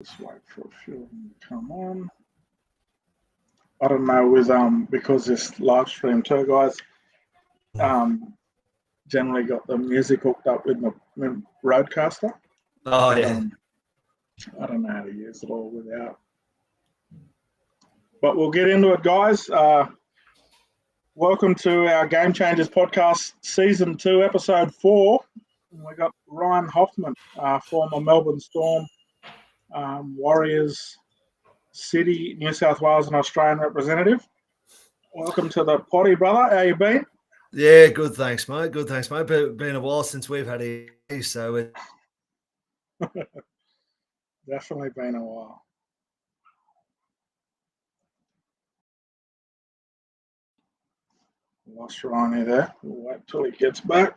Just wait for a few of them to come on. I don't know with because this live stream too, guys. Generally got the music hooked up with my Roadcaster. Oh yeah. I don't know how to use it all without. But we'll get into it, guys. Welcome to our GameChangers Podcast, Season 2, Episode 4. We got Ryan Hoffman, former Melbourne Storm, Warriors, City, New South Wales and Australian representative. Welcome to the potty, brother. How you been? Yeah, good, thanks, mate. Good, thanks, mate. Been a while since we've had a so it... Definitely been a while. Lost Ryan there. We'll wait till he gets back.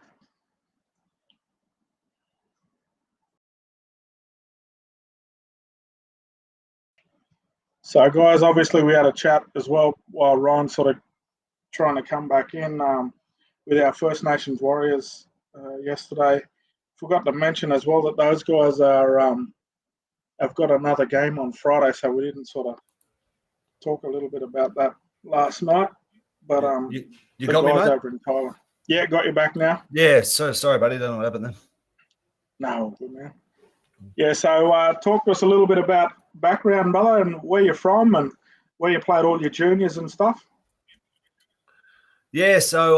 So, guys, obviously we had a chat as well while Ryan's sort of trying to come back in with our First Nations Warriors yesterday. Forgot to mention as well that those guys are have got another game on Friday, so we didn't sort of talk a little bit about that last night. But you got me, mate? Over in Thailand. Yeah, got you back now. Yeah, so sorry, buddy. Don't know what happened then. No, good man. Yeah, so talk to us a little bit about background, brother, and where you're from and where you played all your juniors and stuff. Yeah, so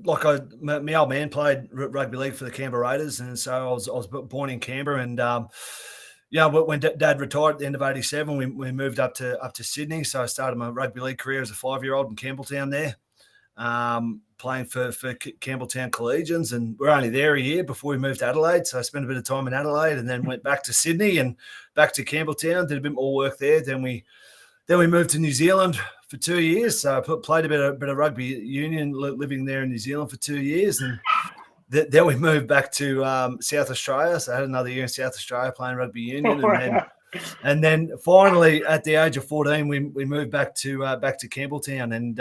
my old man played rugby league for the Canberra Raiders, and so I was born in Canberra, and when Dad retired at the end of '87, we moved up to Sydney. So I started my rugby league career as a 5-year-old in Campbelltown there, playing for Campbelltown Collegians, and we're only there a year before we moved to Adelaide. So I spent a bit of time in Adelaide, and then went back to Sydney and back to Campbelltown. Did a bit more work there. Then we moved to New Zealand for 2 years. So I played a bit of rugby union, living there in New Zealand for 2 years, and then we moved back to South Australia. So I had another year in South Australia playing rugby union, and then finally at the age of 14, we moved back to Campbelltown, and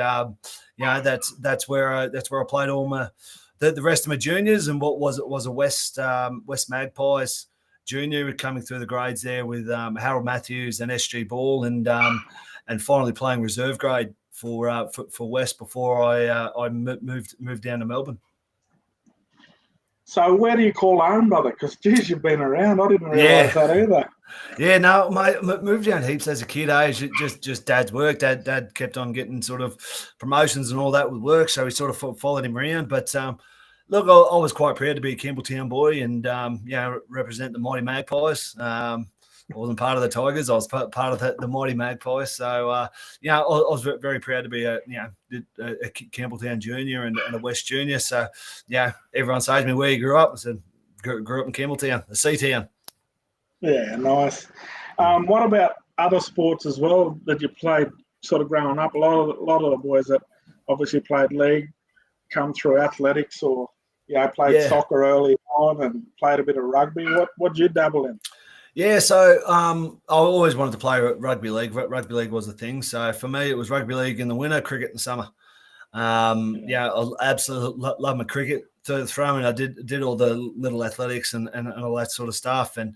that's where I played all the rest of my juniors, and what was a West Magpies junior coming through the grades there with Harold Matthews and SG Ball, and finally playing reserve grade for West before I moved down to Melbourne. So where do you call home, brother? Because, geez, you've been around. I didn't realise that either. Yeah, no, mate, moved down heaps as a kid. Just Dad's work. Dad kept on getting sort of promotions and all that with work, so we sort of followed him around. But look, I was quite proud to be a Campbelltown boy and represent the mighty Magpies. I wasn't part of the Tigers. I was part of the mighty Magpies. So, I was very proud to be a Campbelltown junior and a West junior. So, everyone says to me, where you grew up? I said, grew up in Campbelltown, the C-town. Yeah, nice. What about other sports as well that you played sort of growing up? A lot of the boys that obviously played league come through athletics or played soccer early on and played a bit of rugby. What did you dabble in? Yeah, so I always wanted to play rugby league. Rugby league was the thing. So for me, it was rugby league in the winter, cricket in the summer. I absolutely love my cricket to throw in. I did all the little athletics and all that sort of stuff. And,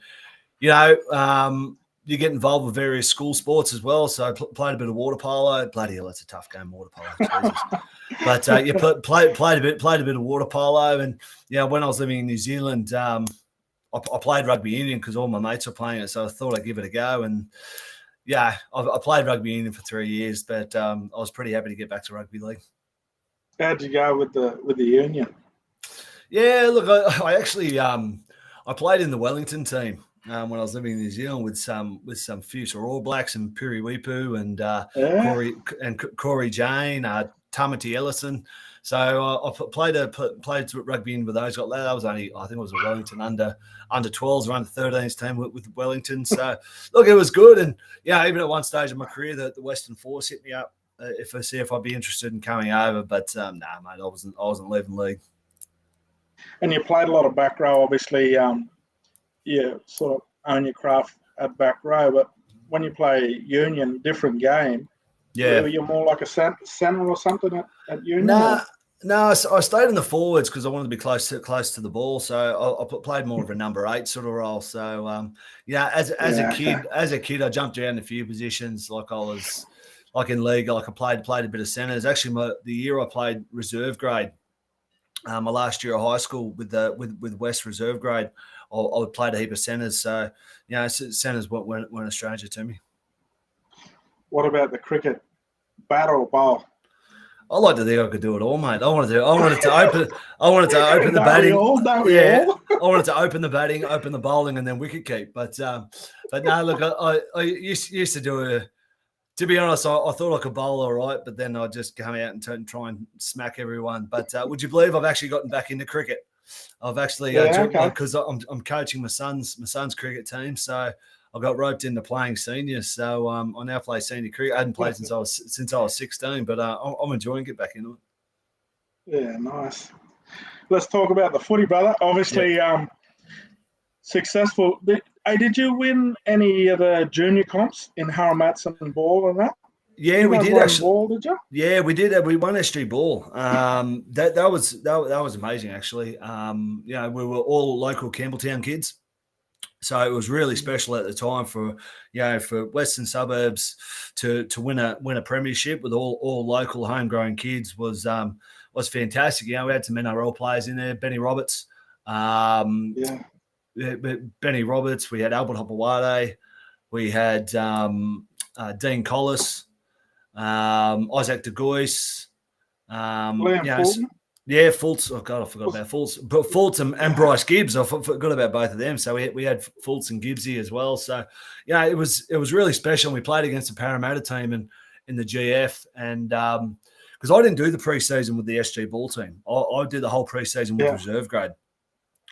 you get involved with various school sports as well. So I played a bit of water polo. Bloody hell, it's a tough game, water polo. Jesus. But you played a bit of water polo. And, when I was living in New Zealand, I played rugby union because all my mates were playing it, so I thought I'd give it a go. And I played rugby union for 3 years, but I was pretty happy to get back to rugby league. How'd you go with the union? Yeah, look, I actually I played in the Wellington team when I was living in New Zealand with some future All Blacks and Piri Wipu and Corey Jane, Tamati Ellison. So I played rugby union with those. That was only, I think it was a Wellington under 12s or under 13s team with Wellington. So look, it was good. And even at one stage of my career, the Western Force hit me up if I'd be interested in coming over. But mate, I wasn't leaving league. And you played a lot of back row, obviously. You sort of own your craft at back row, but when you play union, different game. Yeah, you're more like a centre or something at union. No, I stayed in the forwards because I wanted to be close to the ball. So I played more of a number 8 sort of role. So as a kid, I jumped around a few positions. Like I was like in league, like I played a bit of centres. Actually, the year I played reserve grade, my last year of high school with West reserve grade, I played a heap of centres. So centres weren't a stranger to me. What about the cricket, bat or ball? I like to think I could do it all, mate. I wanted to open the batting. Don't we all? I wanted to open the batting, open the bowling, and then wicket keep. But no, look, I used to do to be honest, I thought I could bowl all right, but then I'd just come out and try and smack everyone. But would you believe I've actually gotten back into cricket? I've actually because I'm coaching my son's cricket team, so I got roped into playing seniors. So I now play senior cricket. I hadn't played since I was 16, but I'm enjoying getting back into it. Yeah, nice. Let's talk about the footy, brother. Obviously, successful. Did you win any of the junior comps in Harrimatson and ball and that? Yeah, we did actually. Ball, did you? Yeah, we did. We won SG ball. That was amazing actually. We were all local Campbelltown kids, so it was really special at the time for Western Suburbs to win a premiership with all local homegrown kids was fantastic. We had some NRL players in there, Benny Roberts. Benny Roberts. We had Albert Hopewade. We had Dean Collis. Isaac de Goyce, Fultz. Oh God, I forgot about Fultz. But Fultz and Bryce Gibbs, I forgot about both of them. So we had Fultz and Gibbsy as well. So it was really special. We played against the Parramatta team in the GF, and because I didn't do the preseason with the SG ball team, I did the whole preseason with reserve grade.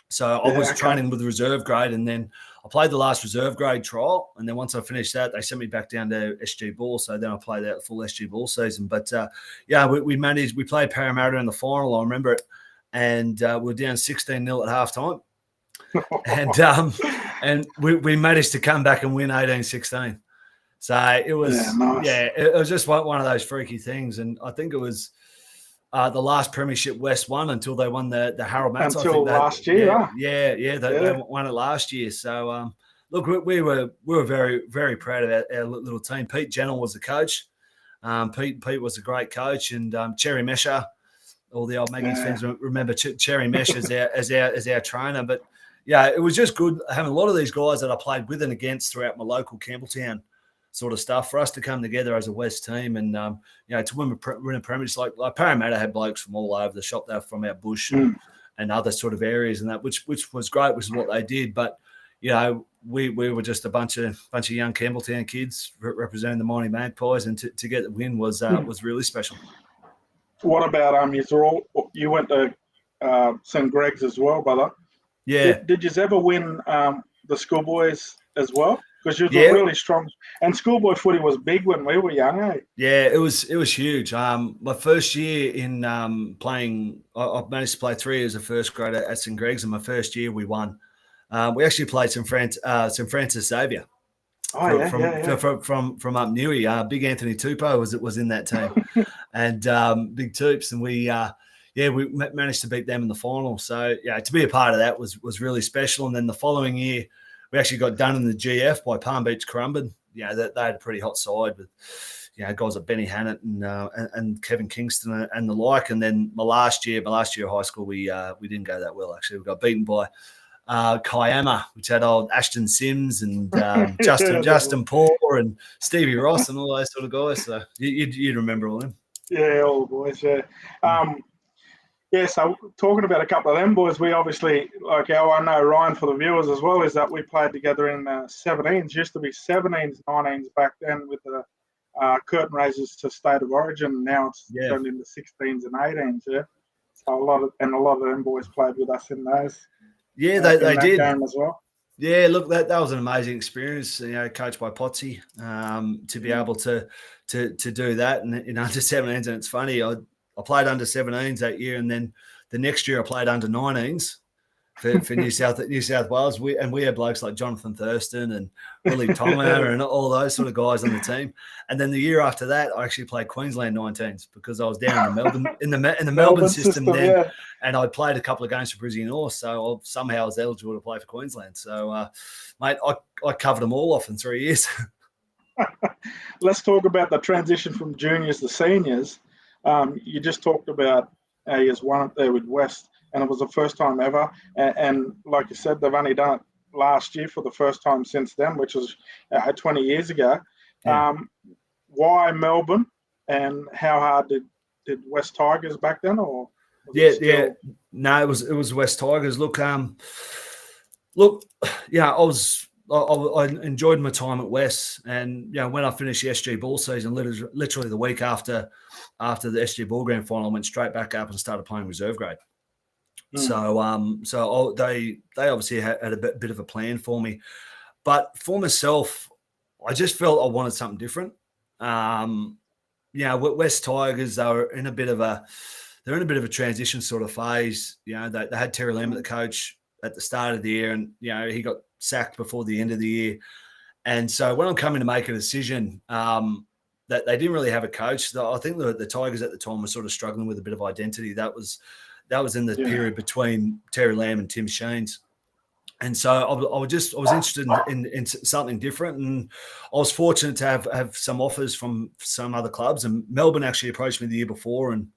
So I was training with the reserve grade, and then I played the last reserve grade trial. And then once I finished that, they sent me back down to SG ball. So then I played that full SG ball season. But we played Parramatta in the final. I remember it. And we were down 16-0 at halftime. And we managed to come back and win 18-16. So it was, it was just one of those freaky things. And I think it was the last premiership West won until they won the Harold Matts. Until last year, they won it last year. So look, we were very, very proud of our little team. Pete Jennell was the coach. Pete was a great coach, and Cherry Mesher. All the old Maggies fans remember Cherry Mesh as our trainer. But it was just good having a lot of these guys that I played with and against throughout my local Campbelltown sort of stuff for us to come together as a West team and to win a premiership like Parramatta had blokes from all over the shop. They were from our bush and other sort of areas and that, which was great, which is what they did. But we were just a bunch of young Campbelltown kids representing the Mighty Magpies, and to get the win was really special. What about you went to St. Greg's as well, brother? Yeah. Did you ever win the schoolboys as well? Because you were really strong, and schoolboy footy was big when we were young, eh? Yeah, it was huge. My first year in playing, I managed to play 3 years of first grade at St. Greg's, and my first year we won. We actually played St. Francis Xavier. From up Newey. Big Anthony Tupou was in that team, and Big Toops, and we managed to beat them in the final. So to be a part of that was really special. And then the following year, we actually got done in the GF by Palm Beach Currumbin. They had a pretty hot side with guys like Benny Hannett and Kevin Kingston and the like. And then my last year of high school, we didn't go that well. Actually, we got beaten by Kiama, which had old Ashton Sims and Justin Paul and Stevie Ross and all those sort of guys. So you'd remember all them. Yeah, all the boys. Yeah. So talking about a couple of them boys, we obviously, I know Ryan for the viewers as well, is that we played together in 17s. Used to be 17s, 19s back then with the curtain raisers to State of Origin. Now it's turned into 16s and 18s. Yeah. So a lot of them boys played with us in those. Yeah, they did game as well. Yeah, look, that was an amazing experience. Coached by Potsy, to be able to do that and in under 17s. And it's funny, I played under 17s that year, and then the next year I played under 19s, for New South Wales. We had blokes like Jonathan Thurston and Willie Tonga and all those sort of guys on the team. And then the year after that, I actually played Queensland 19s because I was down in the Melbourne in the Melbourne system then, yeah. And I played a couple of games for Brisbane North, so somehow I was eligible to play for Queensland. So, mate, I covered them all off in 3 years. Let's talk about the transition from juniors to seniors. You just talked about how you won it there with West, and it was the first time ever. And like you said, they've only done it last year for the first time since then, which was 20 years ago. Yeah. Why Melbourne, and how hard did West Tigers back then? Or yeah. No, it was West Tigers. Look, yeah, I enjoyed my time at West, and when I finished the SG Ball season, literally the week after the SG Ball Grand Final, I went straight back up and started playing reserve grade. So they obviously had a bit of a plan for me, but for myself, I just felt I wanted something different. West Tigers, they're in a bit of a transition sort of phase. They had Terry Lamb, the coach, at the start of the year, and he got sacked before the end of the year. And so when I'm coming to make a decision, that they didn't really have a coach. I think the Tigers at the time were sort of struggling with a bit of identity. That was in the period between Terry Lamb and Tim Sheens. And so I was interested in something different, and I was fortunate to have some offers from some other clubs. And Melbourne actually approached me the year before, and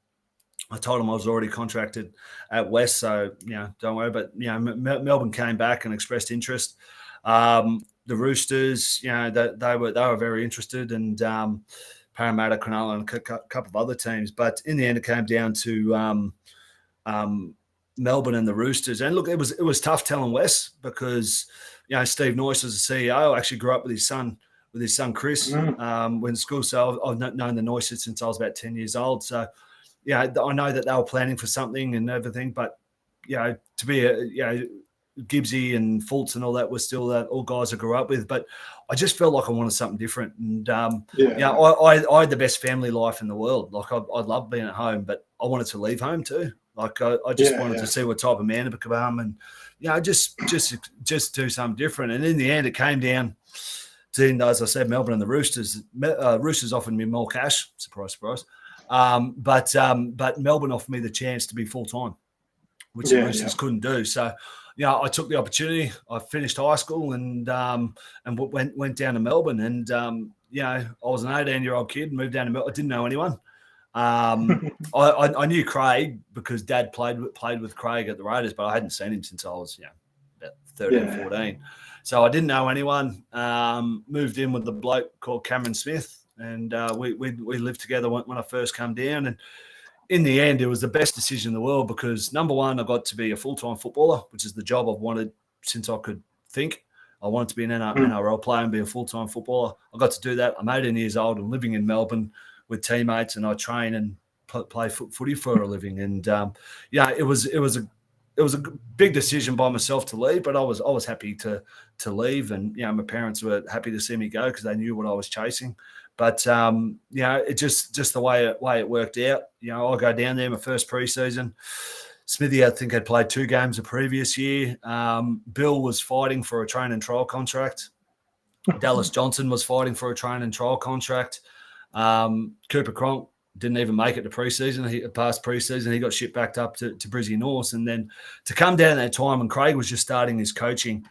I told them I was already contracted at West, so don't worry. But Melbourne came back and expressed interest. The Roosters, they were very interested, and Parramatta, Cronulla, and a couple of other teams. But in the end, it came down to Melbourne and the Roosters. And look, it was tough telling West because Steve Noyce was the CEO. I actually grew up with his son Chris when school. So I've known the Noyces since I was about 10 years old. So I know that they were planning for something and everything, but to be Gibbsy and Fultz and all that were still all guys I grew up with. But I just felt like I wanted something different. And I had the best family life in the world. Like I loved being at home, but I wanted to leave home too. Like I just wanted to see what type of man I become, and just do something different. And in the end, it came down to, as I said, Melbourne and the Roosters. Roosters offered me more cash. Surprise, surprise. But Melbourne offered me the chance to be full time, which the Roosters couldn't do. So, I took the opportunity. I finished high school and went down to Melbourne. And I was an 18-year-old kid, moved down to Melbourne. I didn't know anyone. I knew Craig because Dad played with Craig at the Raiders, but I hadn't seen him since I was about 13, 14. So I didn't know anyone. Moved in with a bloke called Cameron Smith, and we lived together when I first came down. And in the end, it was the best decision in the world because, number one, I got to be a full-time footballer, which is the job I've wanted since I could think. I wanted to be an NRL player and be a full-time footballer. I got to do that. I'm 18 years old and living in Melbourne with teammates, and I train and play footy for a living. And it was a big decision by myself to leave, but I was happy to leave, and my parents were happy to see me go because they knew what I was chasing. But it just the way it worked out. I'll go down there my first preseason. Smithy, I think, had played 2 games the previous year. Bill was fighting for a train and trial contract. Dallas Johnson was fighting for a train and trial contract. Cooper Cronk didn't even make it to preseason. He passed preseason. He got shipped back up to Brisbane North. And then to come down that time, and Craig was just starting his coaching,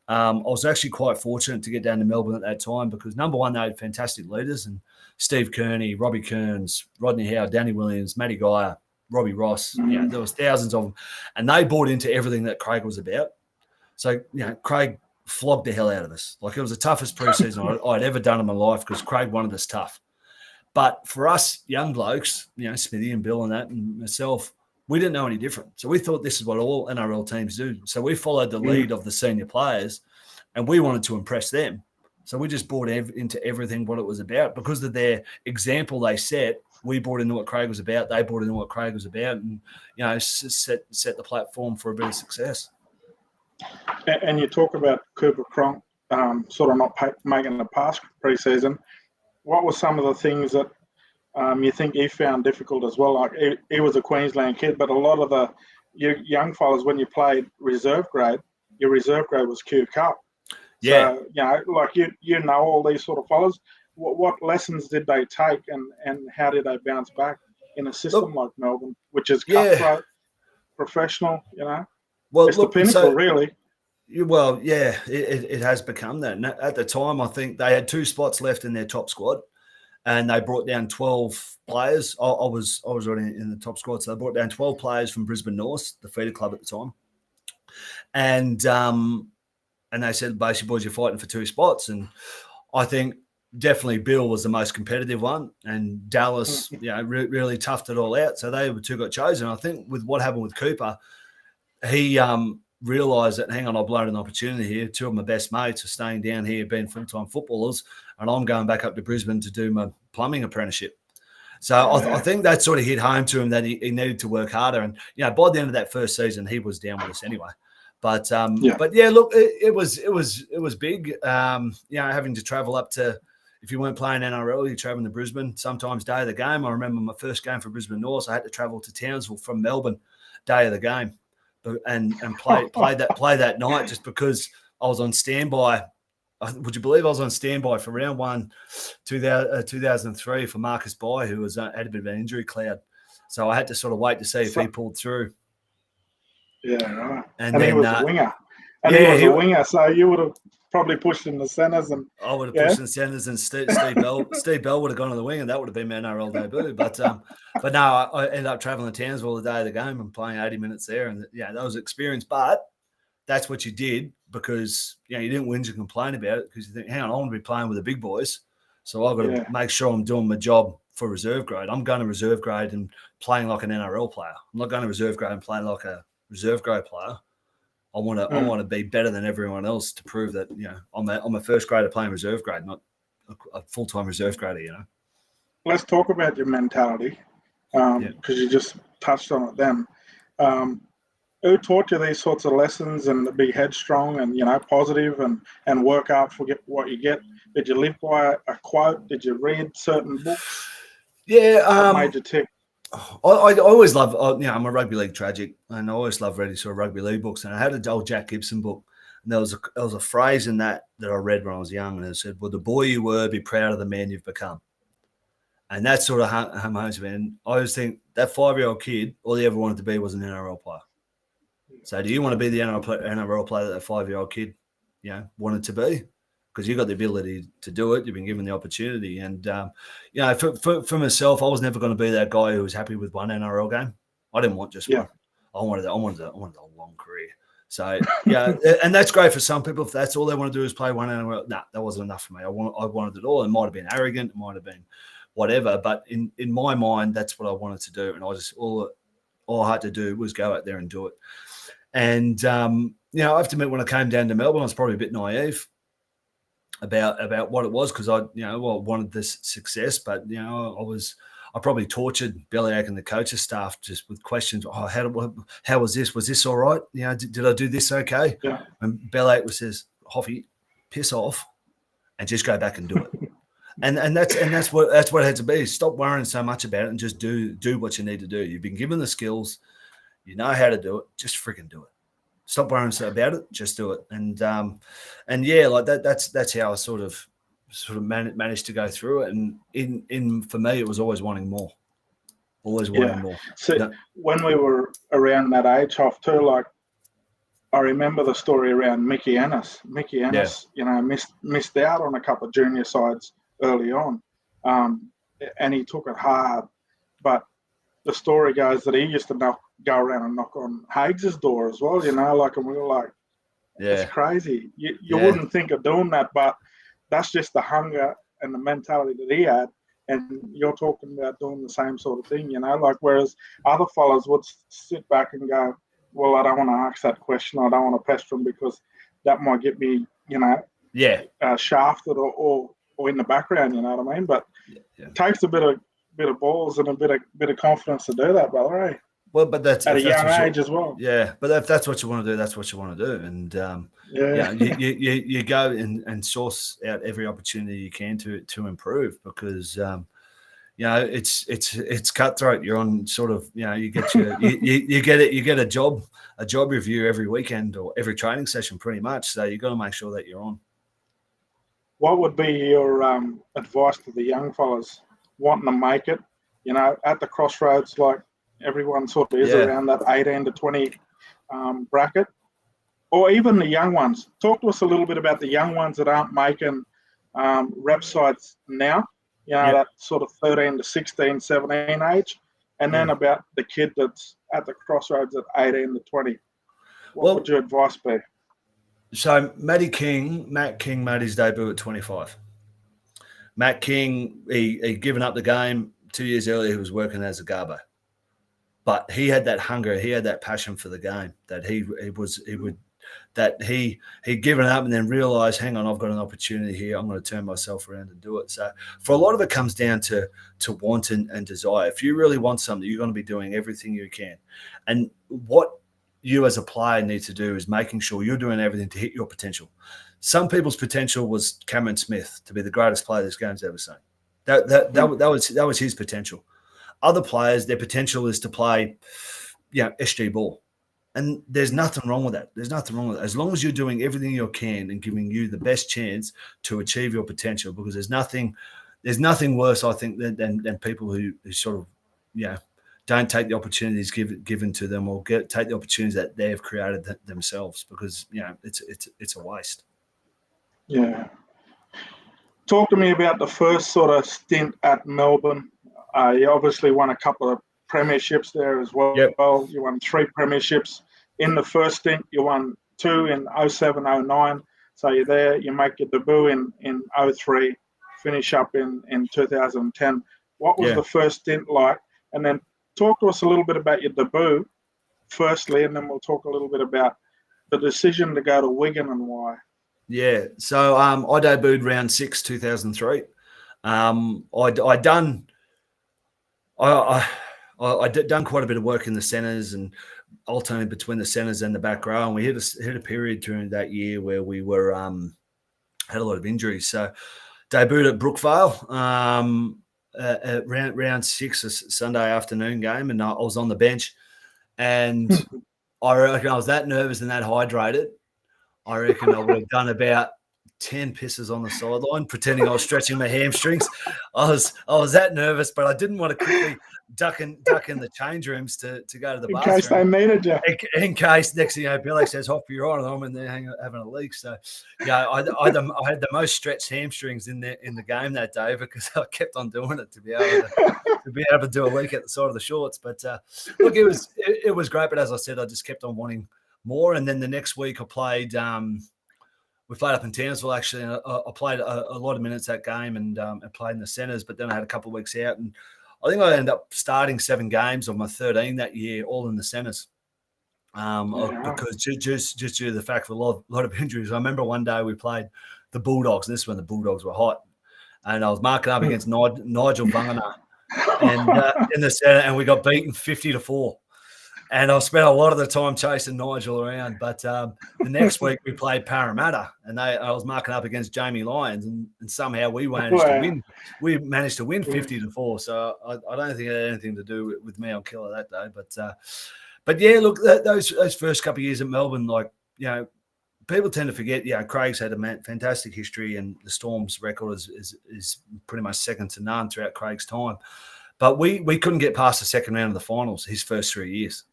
I was actually quite fortunate to get down to Melbourne at that time because, number one, they had fantastic leaders, and Steve Kearney, Robbie Kearns, Rodney Howe, Danny Williams, Matty Geyer, Robbie Ross. There was thousands of them, and they bought into everything that Craig was about. So, Craig flogged the hell out of us. Like, it was the toughest preseason I'd ever done in my life because Craig wanted us tough. But for us young blokes, Smithy and Bill and that and myself, we didn't know any different. So we thought this is what all NRL teams do. So we followed the lead of the senior players, and we wanted to impress them. So we just bought into everything what it was about. Because of their example they set, we bought into what Craig was about. They bought into what Craig was about, and set the platform for a bit of success. And you talk about Cooper Cronk sort of not making the pass pre-season. What were some of the things that you think he found difficult as well? Like he was a Queensland kid, but a lot of the you young fellas, when you played reserve grade, your reserve grade was Q Cup. Yeah. So, like you know all these sort of fellas. What lessons did they take, and how did they bounce back in a system like Melbourne, which is cutthroat, professional? Well, it's the pinnacle, really. Well, yeah, it has become that. And at the time, I think they had 2 spots left in their top squad, and they brought down 12 players. I was already in the top squad, so they brought down 12 players from Brisbane North, the feeder club at the time, and they said, basically, boys, you're fighting for 2 spots, and I think definitely Bill was the most competitive one, and Dallas, really toughed it all out. So they were 2 got chosen. I think with what happened with Cooper, he realised that, hang on, I've blown an opportunity here. 2 of my best mates are staying down here being full-time footballers, and I'm going back up to Brisbane to do my plumbing apprenticement. So I think that sort of hit home to him that he needed to work harder. And, by the end of that first season, he was down with us anyway. But look, it was big. Having to travel up to, if you weren't playing NRL, you're traveling to Brisbane, sometimes day of the game. I remember my first game for Brisbane North, I had to travel to Townsville from Melbourne, day of the game, and play that night, just because I was on standby. Would you believe I was on standby for round 1, 2003 for Marcus Bai, who had a bit of an injury cloud. So I had to sort of wait to see if he pulled through. Yeah, right. And then, he was a winger. And he was a winger, so you would have probably pushed in the centres. And I would have pushed in the centres, and Steve Bell would have gone on the wing, and that would have been my NRL debut. But no, I ended up travelling to Townsville the day of the game and playing 80 minutes there. And, that was an experience. But that's what you did, because, you didn't whinge and complain about it, because you think, hang on, I want to be playing with the big boys. So I've got to make sure I'm doing my job for reserve grade. I'm going to reserve grade and playing like an NRL player. I'm not going to reserve grade and playing like a reserve grade player. I want to be better than everyone else to prove that, I'm a first grader playing reserve grade, not a full-time reserve grader, Let's talk about your mentality, because you just touched on it then. Who taught you these sorts of lessons, and to be headstrong and, positive and work hard for what you get? Did you live by a quote? Did you read certain books? Yeah. What made you tick? I always love, I'm a rugby league tragic, and I always love reading sort of rugby league books. And I had an old Jack Gibson book, and there was a phrase in that I read when I was young, and it said, "Well, the boy you were, be proud of the man you've become." And that sort of hung home to me. And I always think that 5-year-old kid, all he ever wanted to be was an NRL player. So do you want to be the NRL player that a 5-year-old kid, wanted to be? Because you've got the ability to do it. You've been given the opportunity. And, for myself, I was never going to be that guy who was happy with one NRL game. I didn't want just one. I wanted a long career. So, and that's great for some people. If that's all they want to do is play one NRL, that wasn't enough for me. I wanted it all. It might have been arrogant. It might have been whatever. But in my mind, that's what I wanted to do. And I just, all I had to do was go out there and do it. And, I have to admit, when I came down to Melbourne, I was probably a bit naive about what it was, because I wanted this success, but I probably tortured Bellyache and the coaching staff just with questions. Oh, how was this? Was this all right? Did I do this okay? Yeah. And Bellyache says, "Hoffy, piss off and just go back and do it." and that's what it had to be. Stop worrying so much about it and just do what you need to do. You've been given the skills, you know how to do it. Just freaking do it. Stop worrying about it. Just do it. And like that. That's how I sort of managed to go through it. And in for me, it was always wanting more. Always wanting more. So when we were around that age, off too, like I remember the story around Mickey Ennis. Mickey Ennis, missed out on a couple of junior sides early on, and he took it hard. But the story goes that he used to go around and knock on Higgs's door as well, and we were like, it's crazy. You wouldn't think of doing that, but that's just the hunger and the mentality that he had. And you're talking about doing the same sort of thing, whereas other fellas would sit back and go, well, I don't want to ask that question. I don't want to pester him because that might get me, shafted or in the background, you know what I mean? But it takes a bit of balls and a bit of confidence to do that, brother, eh? Well, but that's at a young age as well. Yeah, but if that's what you want to do, that's what you want to do. And you go and source out every opportunity you can to improve, because it's cutthroat. You're on sort of, you get your you get a job review every weekend or every training session pretty much. So you got to make sure that you're on. What would be your advice to the young fellas wanting to make it? At the crossroads, like everyone sort of is around that 18 to 20 bracket, or even the young ones. Talk to us a little bit about the young ones that aren't making rep sides now, that sort of 13 to 16, 17 age, and then about the kid that's at the crossroads at 18 to 20. What would your advice be? So Matt King made his debut at 25. Matt King, he given up the game 2 years earlier. He was working as a garbo, but he had that hunger, he had that passion for the game that he'd given up and then realized, hang on, I've got an opportunity here. I'm going to turn myself around and do it. So for a lot of it comes down to want and desire. If you really want something, you're going to be doing everything you can. And what you as a player need to do is making sure you're doing everything to hit your potential. Some people's potential was Cameron Smith to be the greatest player this game's ever seen. That was his potential. Other players, their potential is to play, SG ball. And there's nothing wrong with that. As long as you're doing everything you can and giving you the best chance to achieve your potential, because there's nothing worse, I think, than people who sort of, don't take the opportunities given to them, or take the opportunities that they have created themselves, because it's a waste. Yeah. Talk to me about the first sort of stint at Melbourne. You obviously won a couple of premierships there as well. Yep. You won 3 premierships in the first stint. You won 2 in 07, 09. So you're there. You make your debut in 03, finish up in 2010. What was the first stint like? And then talk to us a little bit about your debut, firstly, and then we'll talk a little bit about the decision to go to Wigan and why. Yeah, so I debuted round 6, 2003. I'd done quite a bit of work in the centres and alternating between the centres and the back row, and we hit a period during that year where we were had a lot of injuries. So debuted at Brookvale at round 6, a Sunday afternoon game, and I was on the bench, and I reckon I was that nervous and that hydrated. I reckon I would have done about 10 pisses on the sideline, pretending I was stretching my hamstrings. I was that nervous, but I didn't want to quickly duck in the change rooms to go to the bathroom. In case they needed you. In case, next thing you know, Billy says, hop you're on, and I'm in there having a leak. So, I had the most stretched hamstrings in the game that day, because I kept on doing it to be able to do a leak at the side of the shorts. But look, it was great. But as I said, I just kept on wanting more. And then the next week I played we played up in Townsville, actually, and I played a lot of minutes that game and played in the centres, but then I had a couple of weeks out, and I think I ended up starting 7 games of my 13 that year, all in the centres, because just due to the fact of a lot of injuries. I remember one day we played the Bulldogs, and this is when the Bulldogs were hot, and I was marking up against Nigel Vangana and in the centre, and we got beaten 50-4. And I spent a lot of the time chasing Nigel around. But the next week we played Parramatta, and I was marking up against Jamie Lyons, and somehow we managed to win. We managed to win 50-4. So I don't think it had anything to do with me on killer that day. But yeah, look, those first couple of years at Melbourne, people tend to forget. Craig's had a fantastic history, and the Storm's record is pretty much second to none throughout Craig's time. But we couldn't get past the second round of the finals his first 3 years.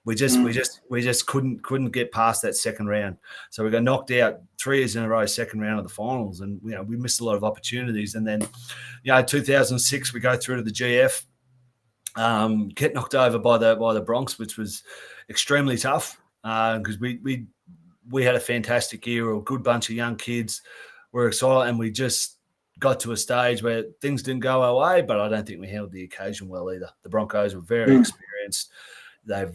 We just couldn't get past that second round. So we got knocked out 3 years in a row, second round of the finals, and we missed a lot of opportunities. And then, 2006 we go through to the GF, get knocked over by the Bronx, which was extremely tough because we had a fantastic year, a good bunch of young kids. We're excited, and we just got to a stage where things didn't go our way, but I don't think we handled the occasion well either. The Broncos were very experienced. They'd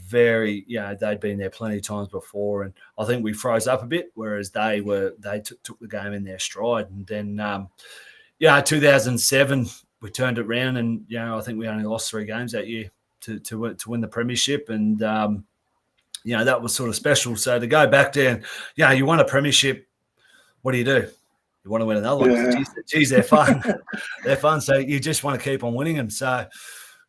been there plenty of times before, and I think we froze up a bit, whereas they took the game in their stride. And then, 2007 we turned it around, and I think we only lost 3 games that year to win the premiership, and that was sort of special. So to go back there, and you won a premiership, what do? You want to win another one. Yeah. Geez, they're fun. They're fun. So you just want to keep on winning them. So,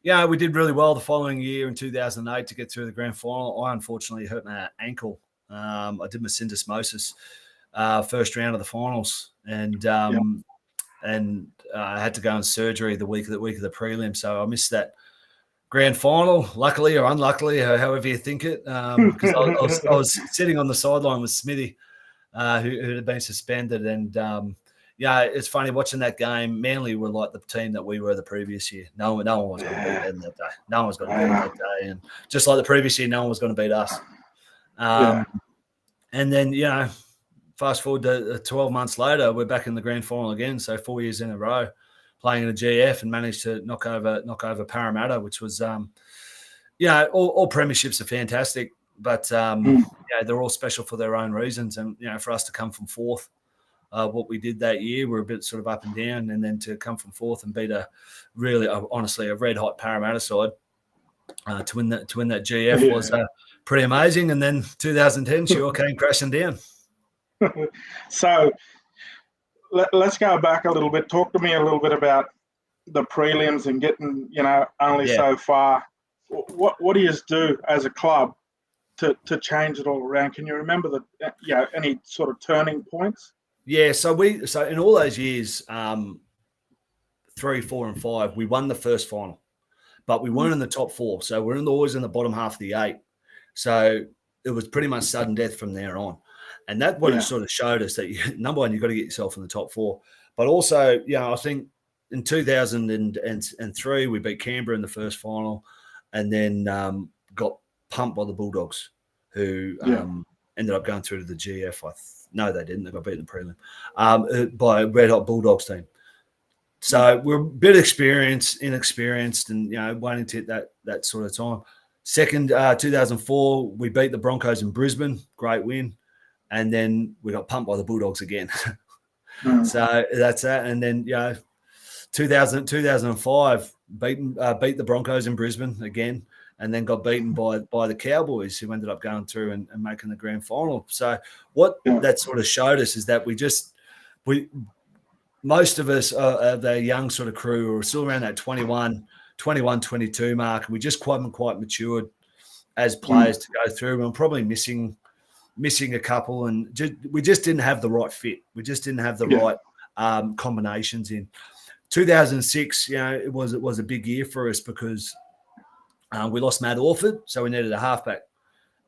yeah, we did really well the following year in 2008 to get through the grand final. I unfortunately hurt my ankle. I did my syndesmosis first round of the finals, and I had to go in surgery the week of the prelim. So I missed that grand final, luckily or unluckily, however you think it, because I was sitting on the sideline with Smithy, who had been suspended. And, it's funny watching that game. Manly were like the team that we were the previous year. No one was going to beat them that day. No one was going to beat them that day. And just like the previous year, no one was going to beat us. And then, fast forward to 12 months later, we're back in the grand final again. So 4 years in a row playing in a GF and managed to knock over Parramatta, which was, all premierships are fantastic, but, they're all special for their own reasons. And, for us to come from fourth, what we did that year, we're a bit sort of up and down, and then to come from fourth and beat honestly, a red hot Parramatta side to win that GF was pretty amazing. And then 2010 sure came crashing down. So let's go back a little bit. Talk to me a little bit about the prelims and getting, only so far. What do you do as a club to change it all around? Can you remember any sort of turning points? Yeah, so in all those years, 3, 4, and 5, we won the first final, but we weren't in the top 4. So we're always in the bottom half of the 8. So it was pretty much sudden death from there on. And that it sort of showed us that, number one, you've got to get yourself in the top 4. But also, I think in 2003, we beat Canberra in the first final and then got pumped by the Bulldogs, who ended up going through to the GF. No, they didn't. They got beaten in the prelim by a red-hot Bulldogs team. So we're a bit inexperienced and, waiting to hit that sort of time. Second, 2004, we beat the Broncos in Brisbane. Great win. And then we got pumped by the Bulldogs again. So that's that. And then, 2005, beat the Broncos in Brisbane again, and then got beaten by the Cowboys, who ended up going through and making the grand final. So what that sort of showed us is that most of us, the young sort of crew, are still around that 21, 22 mark. We just quite matured as players to go through, and probably missing a couple, and we just didn't have the right fit. We just didn't have the right combinations in 2006. It was a big year for us because we lost Matt Orford, so we needed a halfback,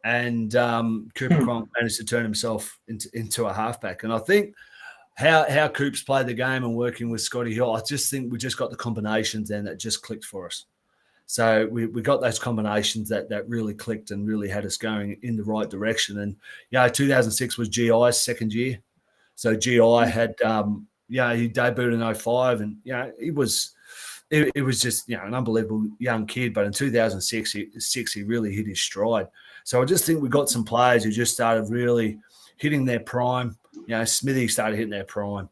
and Cooper Cronk managed to turn himself into a halfback. And I think how Coops played the game and working with Scotty Hill, I just think we just got the combinations then that just clicked for us. So we got those combinations that really clicked and really had us going in the right direction. And 2006 was GI's second year. So GI had he debuted in 2005, and he was just an unbelievable young kid. But in 2006 he really hit his stride. So I just think we got some players who just started really hitting their prime. Smithy started hitting their prime.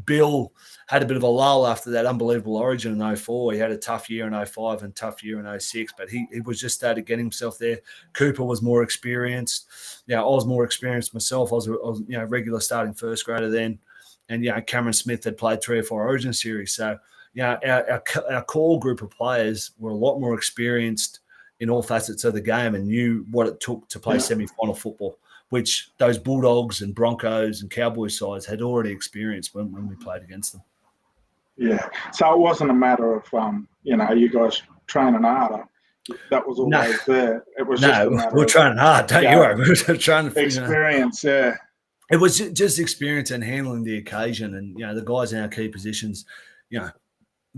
Bill had a bit of a lull after that unbelievable origin in 2004. He had a tough year in 2005 and tough year in 2006, but he was just started getting himself there. Cooper was more experienced. I was more experienced myself. I was regular starting first grader then. And, Cameron Smith had played 3 or 4 origin series. So, our core group of players were a lot more experienced in all facets of the game and knew what it took to play semi-final football, which those Bulldogs and Broncos and Cowboys sides had already experienced when we played against them. Yeah. So it wasn't a matter of, you guys training harder. That was always there. It was just a matter we're training hard, don't you worry. We're trying to experience, It was just experience and handling the occasion, and, the guys in our key positions,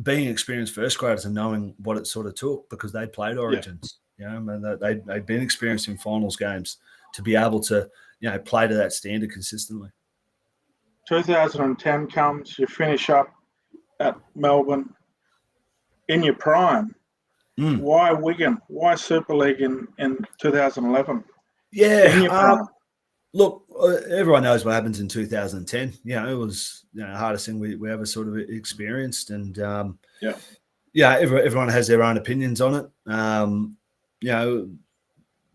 being experienced first graders and knowing what it sort of took because they played origins, and they'd been experienced in finals games to be able to, play to that standard consistently. 2010 comes, you finish up at Melbourne in your prime. Why Wigan? Why Super League in 2011? Yeah. Look, everyone knows what happens in 2010. It was the hardest thing we ever sort of experienced. And, everyone has their own opinions on it.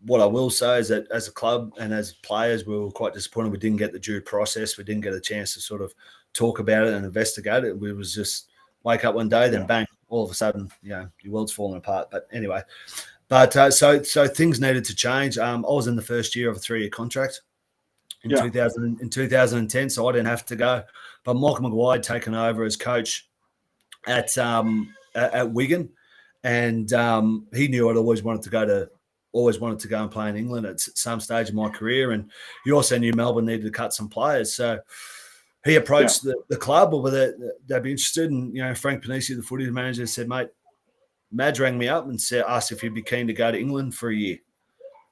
what I will say is that as a club and as players, we were quite disappointed we didn't get the due process. We didn't get a chance to sort of talk about it and investigate it. We was just wake up one day, then bang, all of a sudden, your world's falling apart. But anyway, so things needed to change. I was in the first year of a 3-year contract in 2010, so I didn't have to go. But Michael Maguire had taken over as coach at Wigan, and he knew I'd always wanted to go and play in England at some stage of my career, and he also knew Melbourne needed to cut some players. So he approached the club, or whether they'd be interested. And Frank Panisi, the footy manager, said, "Mate, Madge rang me up and asked if you'd be keen to go to England for a year."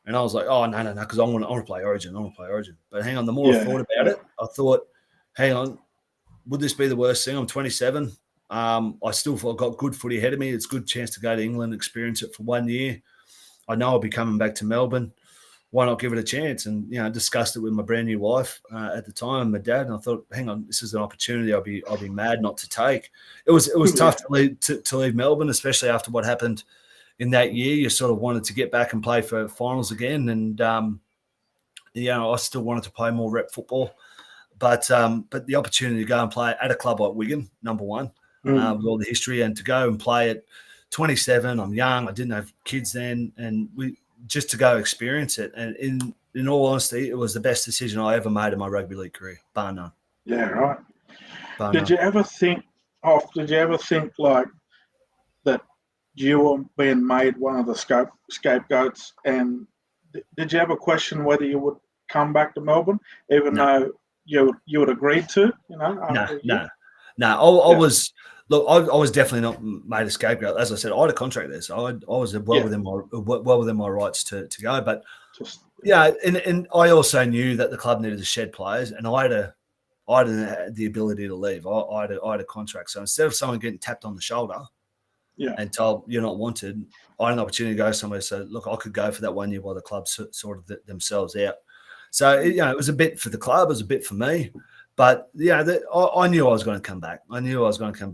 And I was like, "Oh, no, because I want to play Origin. I want to play Origin." But hang on, the more I thought about it, I thought, hang on, would this be the worst thing? I'm 27. I still got good footy ahead of me. It's a good chance to go to England, experience it for 1 year. I know I'll be coming back to Melbourne. Why not give it a chance? And discussed it with my brand new wife at the time, my dad. And I thought, hang on, this is an opportunity I'll be mad not to take. It was tough to leave Melbourne, especially after what happened in that year. You sort of wanted to get back and play for finals again, and I still wanted to play more rep football. But the opportunity to go and play at a club like Wigan, number one, with all the history, and to go and play at 27, I'm young, I didn't have kids then, and just to go experience it. And in all honesty, it was the best decision I ever made in my rugby league career, bar none. Yeah, right. Bar Did none. you ever think like that you were being made one of the scapegoats? And did you ever question whether you would come back to Melbourne, even though you would agreed to? No. I was. Look, I was definitely not made a scapegoat. As I said, I had a contract there, so I was within my rights to go. But and I also knew that the club needed to shed players, and I had the ability to leave. I had a contract, so instead of someone getting tapped on the shoulder, and told you're not wanted, I had an opportunity to go somewhere. So look, I could go for that 1 year while the club sorted themselves out. So it was a bit for the club, it was a bit for me. But I knew I was going to come back. Melbourne, knew I was going to come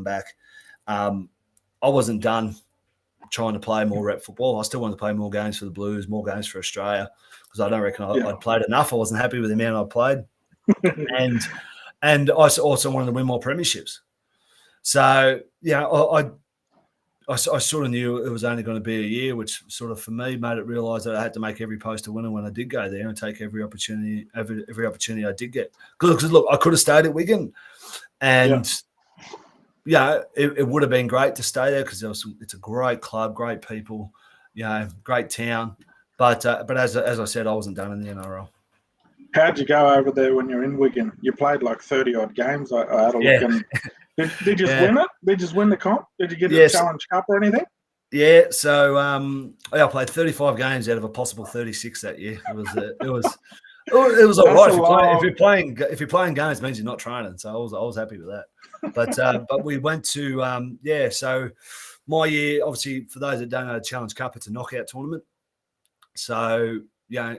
back. I wasn't done trying to play more rep football. I still wanted to play more games for the Blues, more games for Australia, because I don't reckon I'd played enough. I wasn't happy with the amount I played, and I also wanted to win more premierships. So I sort of knew it was only going to be a year, which sort of for me made it realise that I had to make every post a winner when I did go there, and take every opportunity I did get. Because look, I could have stayed at Wigan, and it would have been great to stay there because it's a great club, great people, great town. But as I said, I wasn't done in the NRL. How'd you go over there when you're in Wigan? You played like 30 odd games. I had a look. And did you win it? Did you just win the comp? Did you get a Challenge Cup or anything? Yeah, so I played 35 games out of a possible 36 that year. It was all right. If you're playing games, it means you're not training. So I was happy with that. But we went to So my year, obviously, for those that don't know, the Challenge Cup, it's a knockout tournament. So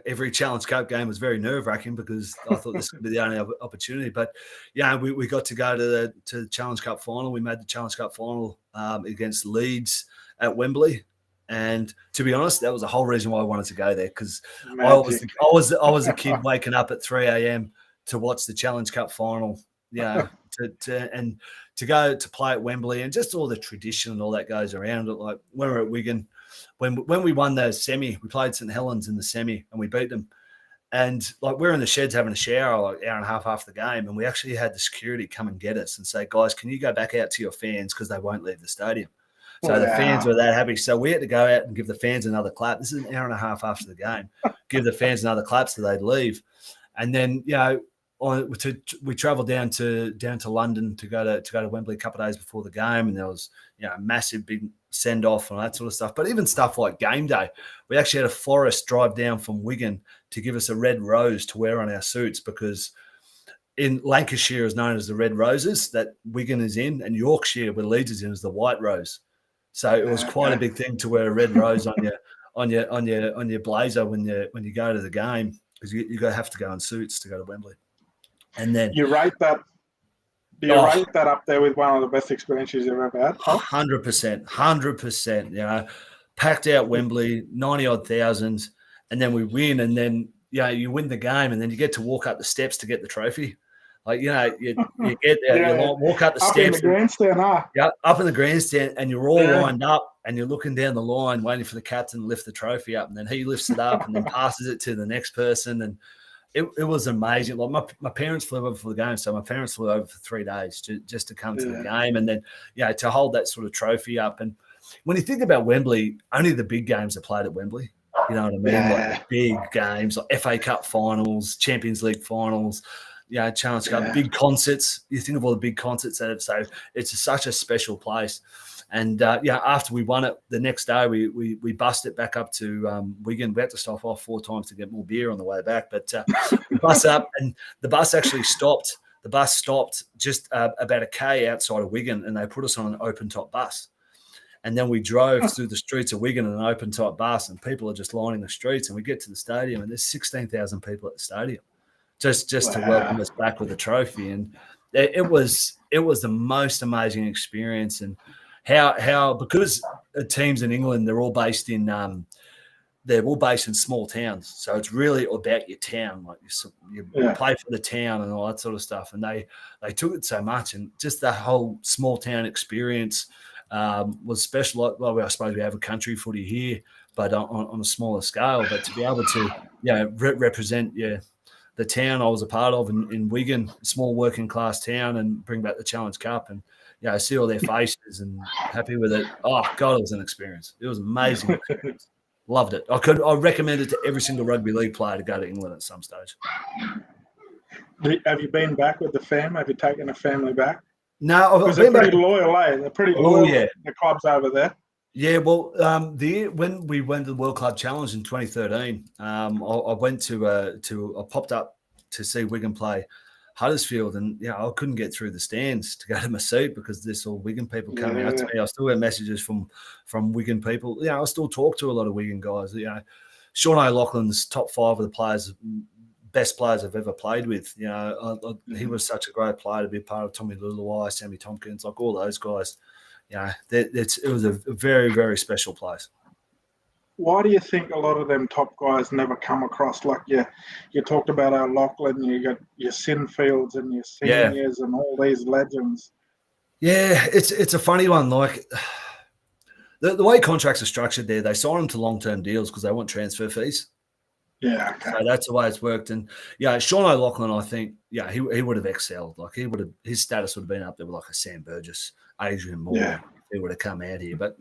every Challenge Cup game was very nerve-wracking because I thought this would be the only opportunity. But we got to go to the Challenge Cup final. We made the Challenge Cup final against Leeds at Wembley, and to be honest, that was the whole reason why I wanted to go there, because I was a kid waking up at 3 a.m. to watch the Challenge Cup final. To go to play at Wembley, and just all the tradition and all that goes around it. Like when we were at Wigan, when we won the semi, we played St Helens in the semi and we beat them. And like we're in the sheds having a shower like hour and a half after the game, and we actually had the security come and get us and say, guys, can you go back out to your fans because they won't leave the stadium. So the fans were that happy. So we had to go out and give the fans another clap. This is an hour and a half after the game. Give the fans another clap so they'd leave. And then, we travelled down to London to go to Wembley a couple of days before the game, and there was a massive big send off and that sort of stuff. But even stuff like game day, we actually had a florist drive down from Wigan to give us a red rose to wear on our suits, because in Lancashire is known as the Red Roses that Wigan is in, and Yorkshire, where Leeds is in, is the White Rose. So it was quite a big thing to wear a red rose on your blazer when you go to the game, because you have to go in suits to go to Wembley. And then you rate that. Do you rate that up there with one of the best experiences you've ever had? 100%. packed out Wembley, 90-odd thousands, and then we win, and then you win the game, and then you get to walk up the steps to get the trophy. Like, you get there, you walk up the up steps. In the grandstand, up in the grandstand, and you're all lined up, and you're looking down the line, waiting for the captain to lift the trophy up, and then he lifts it up and then passes it to the next person. And it was amazing. Like my parents flew over for the game, so my parents flew over for 3 days just to come to the game, and then to hold that sort of trophy up. And when you think about Wembley, only the big games are played at Wembley. You know what I mean? Yeah. Like big games, like FA Cup finals, Champions League finals. Challenge Cup, big concerts. You think of all the big concerts that have, so it's such a special place. And after we won it, the next day we bussed it back up to Wigan. We had to stop off 4 times to get more beer on the way back, but we bus up, and the bus actually stopped. The bus stopped just about a K outside of Wigan, and they put us on an open top bus. And then we drove through the streets of Wigan in an open top bus, and people are just lining the streets. And we get to the stadium, and there's 16,000 people at the stadium. Just to welcome us back with a trophy. And it was the most amazing experience. And how because teams in England, they're all based in small towns, so it's really about your town. Like you play for the town and all that sort of stuff. And they took it so much, and just the whole small town experience was special. Well, I suppose we have a country footy here, but on a smaller scale. But to be able to represent the town I was a part of in Wigan, a small working class town, and bring back the Challenge Cup, and see all their faces and happy with it. Oh God, it was an experience. It was an amazing experience. Loved it. I recommend it to every single rugby league player to go to England at some stage. Have you been back with the family? Have you taken a family back? No, because they're pretty loyal, They're pretty loyal. The clubs over there. Yeah, well, when we went to the World Club Challenge in 2013, I went I popped up to see Wigan play Huddersfield, and I couldn't get through the stands to go to my seat because there's all Wigan people coming out to me. I still get messages from Wigan people. I still talk to a lot of Wigan guys. Sean O'Loughlin's top 5 of the players, best players I've ever played with. He was such a great player to be part of. Tommy Luluai, Sammy Tompkins, like all those guys. It was a very, very special place. Why do you think a lot of them top guys never come across? Like you talked about O'Loughlin, you got your Sinfields and your Seniors and all these legends. Yeah, it's a funny one. Like the way contracts are structured there, they sign them to long-term deals because they want transfer fees. Yeah, okay. So that's the way it's worked. And Sean O'Loughlin, I think, he would have excelled. Like his status would have been up there with like a Sam Burgess, Adrian Moore. Yeah. He would have come out here, but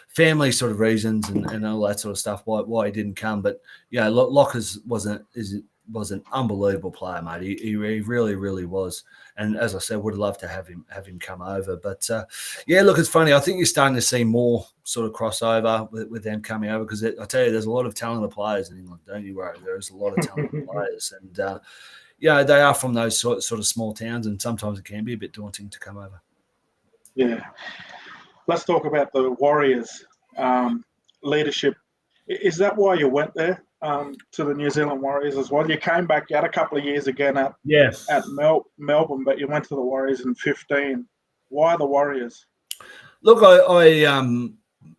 family sort of reasons and all that sort of stuff why he didn't come. But Lockers was an unbelievable player, mate. He really, really was. And as I said, would have loved to have him come over. But look, it's funny. I think you're starting to see more sort of crossover with them coming over because I tell you, there's a lot of talented players in England. Don't you worry, there's a lot of talented players, and they are from those sort of small towns, and sometimes it can be a bit daunting to come over. Yeah. Let's talk about the Warriors leadership. Is that why you went there to the New Zealand Warriors as well? You came back, you had a couple of years again at Melbourne, but you went to the Warriors in 2015. Why the Warriors? Look, I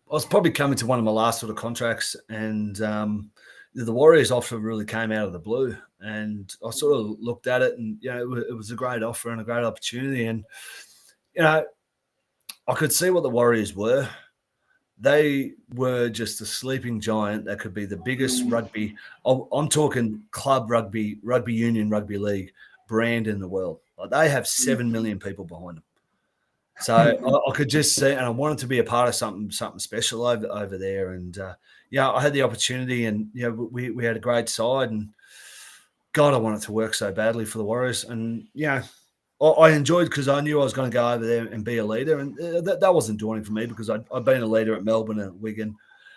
was probably coming to one of my last sort of contracts, and the Warriors offer really came out of the blue. And I sort of looked at it, and it was a great offer and a great opportunity. And I could see what the Warriors were. They were just a sleeping giant that could be the biggest rugby. I'm talking club rugby union, rugby league brand in the world. Like they have 7 million people behind them. So I could just see, and I wanted to be a part of something special over there. And I had the opportunity, and we had a great side. And God, I wanted to work so badly for the Warriors. And I enjoyed because I knew I was going to go over there and be a leader, and that wasn't daunting for me because I'd been a leader at Melbourne and at Wigan,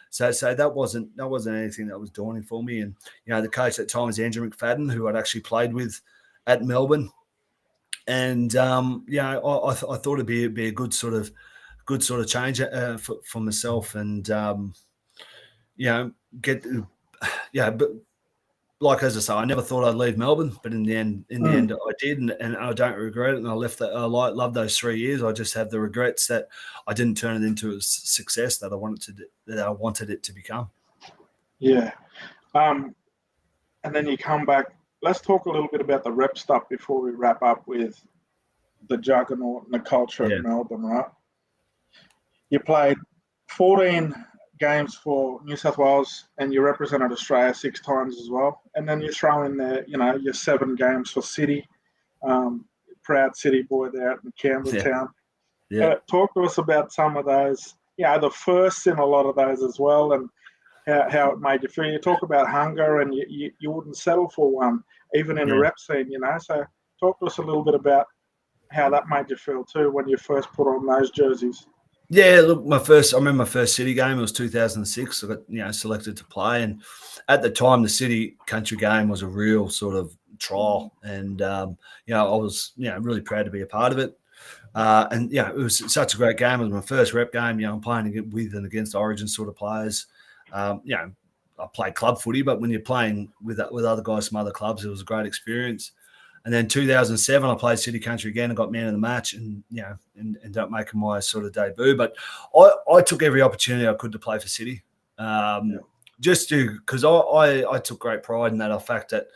so that wasn't anything that was daunting for me. And the coach at the time was Andrew McFadden, who I'd actually played with at Melbourne, and I thought it'd be a good sort of change for myself, and but like as I say, I never thought I'd leave Melbourne, but in the end, I did, and I don't regret it. And I left that. I love those 3 years. I just have the regrets that I didn't turn it into a success that I wanted it to become. Yeah. And then you come back. Let's talk a little bit about the rep stuff before we wrap up with the juggernaut and the culture of Melbourne, right? You played 14 games for New South Wales and you represented Australia 6 times as well. And then you throw in there, your 7 games for City, proud City boy there in Campbelltown. Yeah. Talk to us about some of those, the firsts in a lot of those as well, and how it made you feel. You talk about hunger and you wouldn't settle for one, even in the rep scene, So talk to us a little bit about how that made you feel too when you first put on those jerseys. Yeah, look, I remember my first City game. It was 2006. I got selected to play, and at the time, the City Country game was a real sort of trial, and I was really proud to be a part of it. And it was such a great game. It was my first rep game. I'm playing with and against Origin sort of players. I played club footy, but when you're playing with other guys from other clubs, it was a great experience. And then 2007, I played City Country again and got man of the match, and ended up making my sort of debut. But I took every opportunity I could to play for City, just because I took great pride in that fact that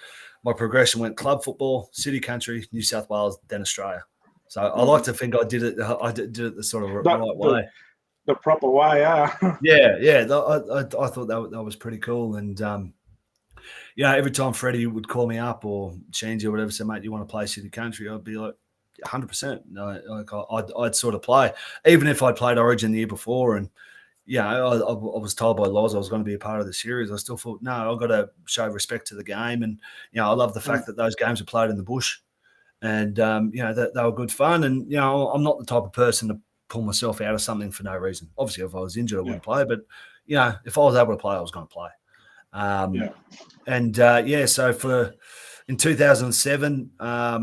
my progression went club football, City Country, New South Wales, then Australia. So I like to think I did it the sort of right way. The proper way, yeah. Yeah. I thought that was pretty cool, and every time Freddie would call me up or Shanzi or whatever, say, mate, you want to play City Country? I'd be like, 100%. I'd sort of play, even if I'd played Origin the year before, and I was told by Loz I was going to be a part of the series. I still thought, no, I've got to show respect to the game, and I love the fact that those games are played in the bush, and that they were good fun. And I'm not the type of person to pull myself out of something for no reason. Obviously, if I was injured, I wouldn't play, but if I was able to play, I was going to play. So in 2007, I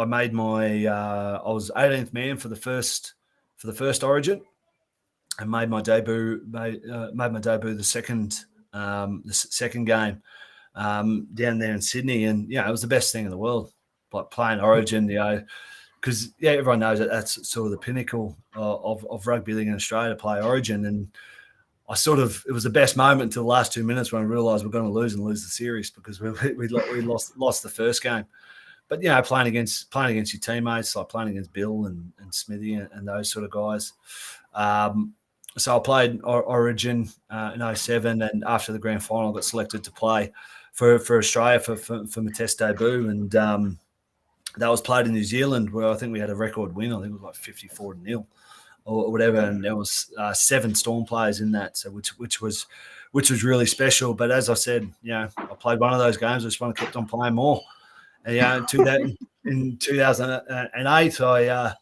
made I was 18th man for the first Origin, and made my debut the second game down there in Sydney, and it was the best thing in the world, like playing Origin, because everyone knows that that's sort of the pinnacle of rugby league in Australia, to play Origin. And it was the best moment until the last 2 minutes when I realised we're going to lose the series, because we lost the first game. But playing against your teammates, like playing against Bill and Smithy and those sort of guys. So I played Origin in 2007, and after the grand final, I got selected to play for Australia for my test debut, and that was played in New Zealand, where I think we had a record win. I think it was like 54-0. Or whatever, and there was 7 Storm players in that, so which was really special. But as I said, I played one of those games. I just want to keep on playing more. And in 2008, I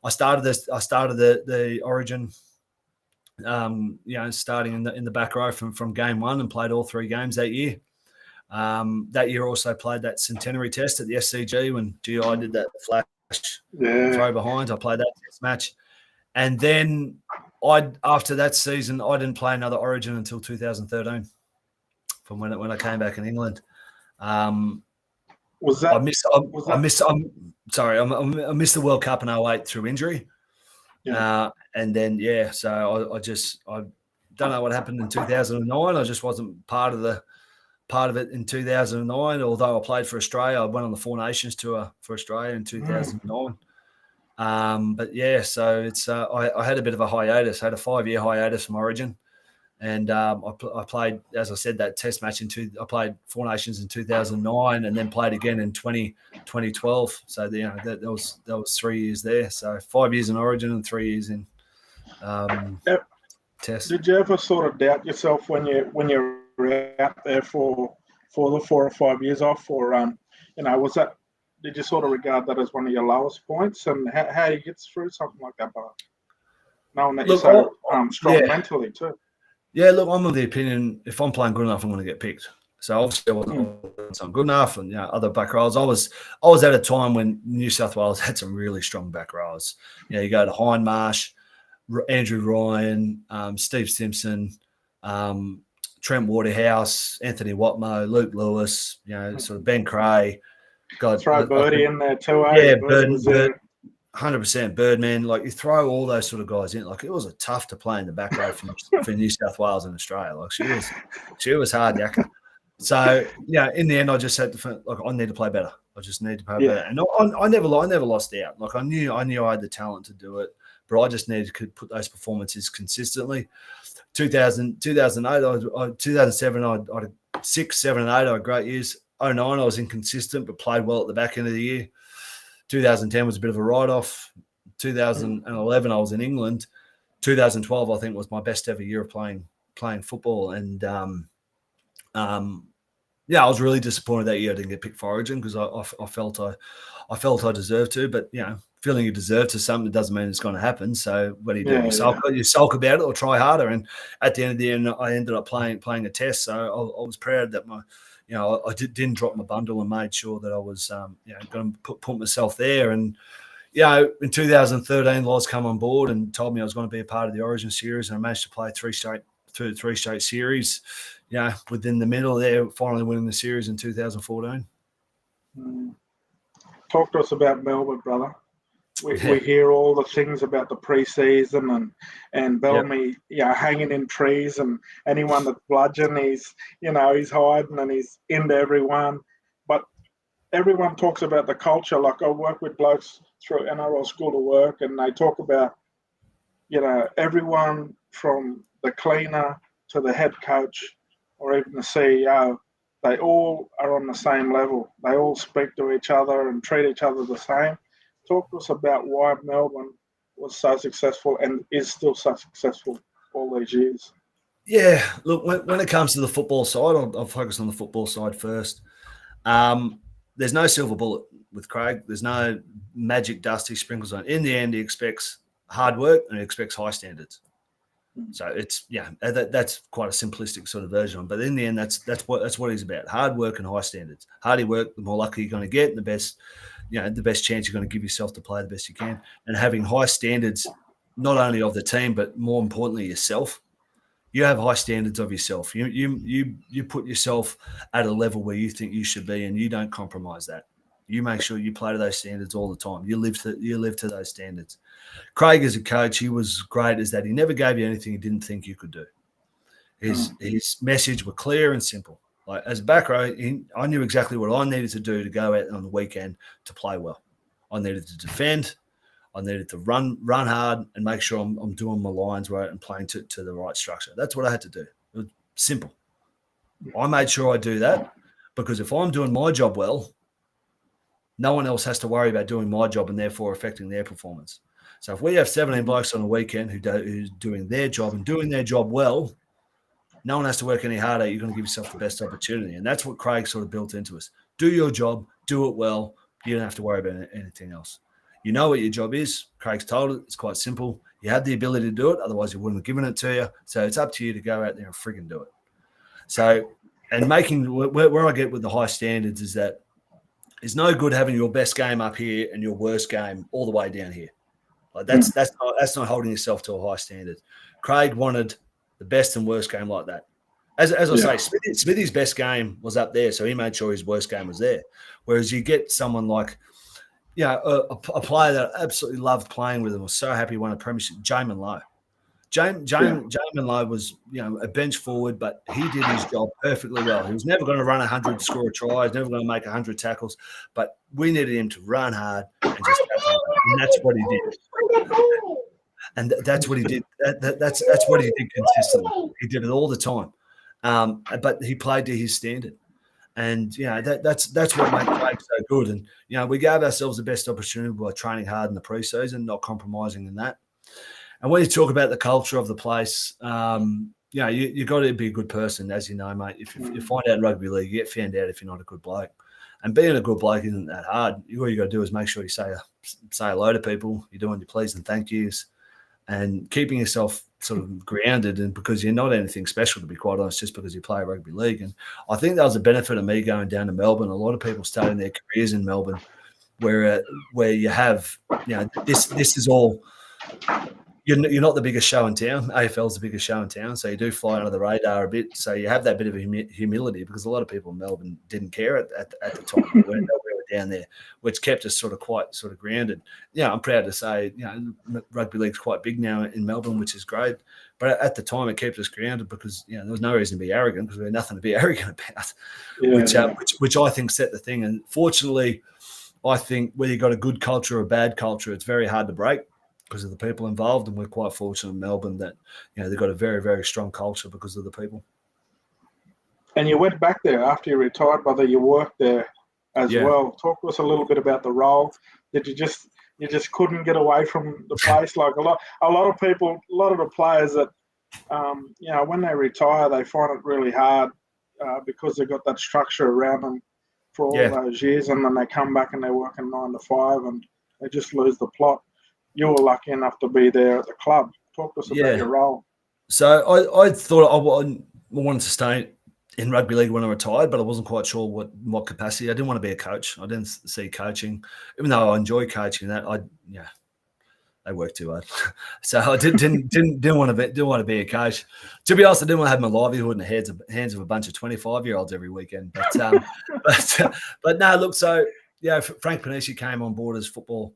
started the Origin, starting in the back row from game 1, and played all 3 games that year. That year also played that centenary test at the SCG when GI did that flash throw behind. I played that test match. And then after that season, I didn't play another Origin until 2013, from when I came back in England. I missed the World Cup in 2008 through injury. And then so I don't know what happened in 2009. I just wasn't part of it in 2009. Although I played for Australia, I went on the Four Nations tour for Australia in 2009. So it's I had a bit of a hiatus. I had a 5-year hiatus from Origin, and I played, as I said, that test match I played Four Nations in 2009, and then played again in 2012. So that was 3 years there. So 5 years in Origin and 3 years in test. Did you ever sort of doubt yourself when you were out there for the 4 or 5 years off, or was that? Did you sort of regard that as one of your lowest points, and how you get through something like that, but knowing that you're so strong mentally too? Yeah, look, I'm of the opinion if I'm playing good enough, I'm going to get picked. So obviously I wasn't good enough, and other back rows. I was at a time when New South Wales had some really strong back rows. You go to Hindmarsh, Andrew Ryan, Steve Simpson, Trent Waterhouse, Anthony Watmo, Luke Lewis, sort of Ben Cray. Throw Birdie in there too, eh? Yeah, Birdie was there. 100% Birdman. Like, you throw all those sort of guys in. Like, it was tough to play in the back row for New South Wales and Australia. Like, she was hard yakka. So, in the end, I just said, I need to play better. I just need to play better. And I never lost out. Like, I knew I had the talent to do it, but I just needed to put those performances consistently. 2008, 2007, I had 6, 7, and 8. I had great years. 2009, I was inconsistent, but played well at the back end of the year. 2010 was a bit of a write-off. 2011, I was in England. 2012, I think, was my best ever year of playing football. And I was really disappointed that year I didn't get picked for Origin, because I felt I deserved to. But feeling you deserve to something doesn't mean it's going to happen. So what do you do? You sulk about it or try harder. And at the end of the year, I ended up playing a test. So I was proud that I didn't drop my bundle and made sure that I was going to put myself there. And in 2013, Loz come on board and told me I was going to be a part of the Origin series, and I managed to play three straight series. Within the middle there, finally winning the series in 2014. Talk to us about Melbourne, brother. We hear all the things about the pre-season and Bellamy, hanging in trees, and anyone that's bludgeon, he's hiding and he's into everyone. But everyone talks about the culture. Like, I work with blokes through NRL School of Work, and they talk about, everyone from the cleaner to the head coach or even the CEO, they all are on the same level. They all speak to each other and treat each other the same. Talk to us about why Melbourne was so successful and is still so successful all these years. Yeah, look, when it comes to the football side, I'll focus on the football side first. There's no silver bullet with Craig. There's no magic dust he sprinkles on. In the end, he expects hard work and he expects high standards. So it's that's quite a simplistic sort of version. But in the end, that's what he's about: hard work and high standards. Harder work, the more lucky you're going to get, and the best chance you're going to give yourself to play the best you can. And having high standards, not only of the team, but more importantly yourself. You have high standards of yourself. You put yourself at a level where you think you should be, and you don't compromise that. You make sure you play to those standards all the time. You live to those standards. Craig, as a coach, he was great as that he never gave you anything he didn't think you could do. His message were clear and simple. Like, as a back row, I knew exactly what I needed to do to go out on the weekend to play well. I needed to defend. I needed to run hard and make sure I'm doing my lines right and playing to the right structure. That's what I had to do. It was simple. I made sure I do that, because if I'm doing my job well, no one else has to worry about doing my job and therefore affecting their performance. So if we have 17 blokes on a weekend who's doing their job and doing their job well, no one has to work any harder. You're going to give yourself the best opportunity. And that's what Craig sort of built into us. Do your job, do it well. You don't have to worry about anything else. You know what your job is. Craig's told it. It's quite simple. You have the ability to do it. Otherwise, he wouldn't have given it to you. So it's up to you to go out there and frigging do it. So, and making where I get with the high standards is that it's no good having your best game up here and your worst game all the way down here. Like, that's not holding yourself to a high standard. Craig wanted the best and worst game like that. As I say, Smithy's best game was up there, so he made sure his worst game was there. Whereas you get someone like, a player that I absolutely loved playing with and was so happy he won a premiership, Jamin Lowe. Jamin Lowe was, a bench forward, but he did his job perfectly well. He was never going to run 100, score a try. He's never going to make 100 tackles. But we needed him to run hard and just tackle. And that's what he did. And that's what he did. That's what he did consistently. He did it all the time. But he played to his standard. And, that's what made Craig so good. And, we gave ourselves the best opportunity by training hard in the preseason, not compromising in that. And when you talk about the culture of the place, you got to be a good person, as you know, mate. If you find out in rugby league, you get found out if you're not a good bloke. And being a good bloke isn't that hard. All you got to do is make sure you say hello to people. You're doing your please and thank yous, and keeping yourself sort of grounded. And because you're not anything special, to be quite honest, just because you play rugby league. And I think that was a benefit of me going down to Melbourne. A lot of people starting their careers in Melbourne, where you have, this is all. you're not the biggest show in town. AFL's the biggest show in town, so you do fly under the radar a bit. So you have that bit of humility, because a lot of people in Melbourne didn't care at the time. We were down there, which kept us quite grounded. Yeah, I'm proud to say, rugby league's quite big now in Melbourne, which is great. But at the time, it kept us grounded because there was no reason to be arrogant, because we had nothing to be arrogant about, which I think set the thing. And fortunately, I think whether you got a good culture or a bad culture, it's very hard to break because of the people involved. And we're quite fortunate in Melbourne that they've got a very, very strong culture because of the people. And you went back there after you retired, brother. You worked there as well. Talk to us a little bit about the role. Did you just couldn't get away from the place? Like a lot of people, a lot of the players that when they retire, they find it really hard because they've got that structure around them for all those years, and then they come back and they're working 9 to 5 and they just lose the plot. You were lucky enough to be there at the club. Talk to us about your role. So I thought I wanted to stay in rugby league when I retired, but I wasn't quite sure what capacity. I didn't want to be a coach. I didn't see coaching, even though I enjoy coaching. They work too hard, so I didn't want to be a coach. To be honest, I didn't want to have my livelihood in the hands of a bunch of 25-year-olds every weekend. But no, look. So Frank Panisi came on board as football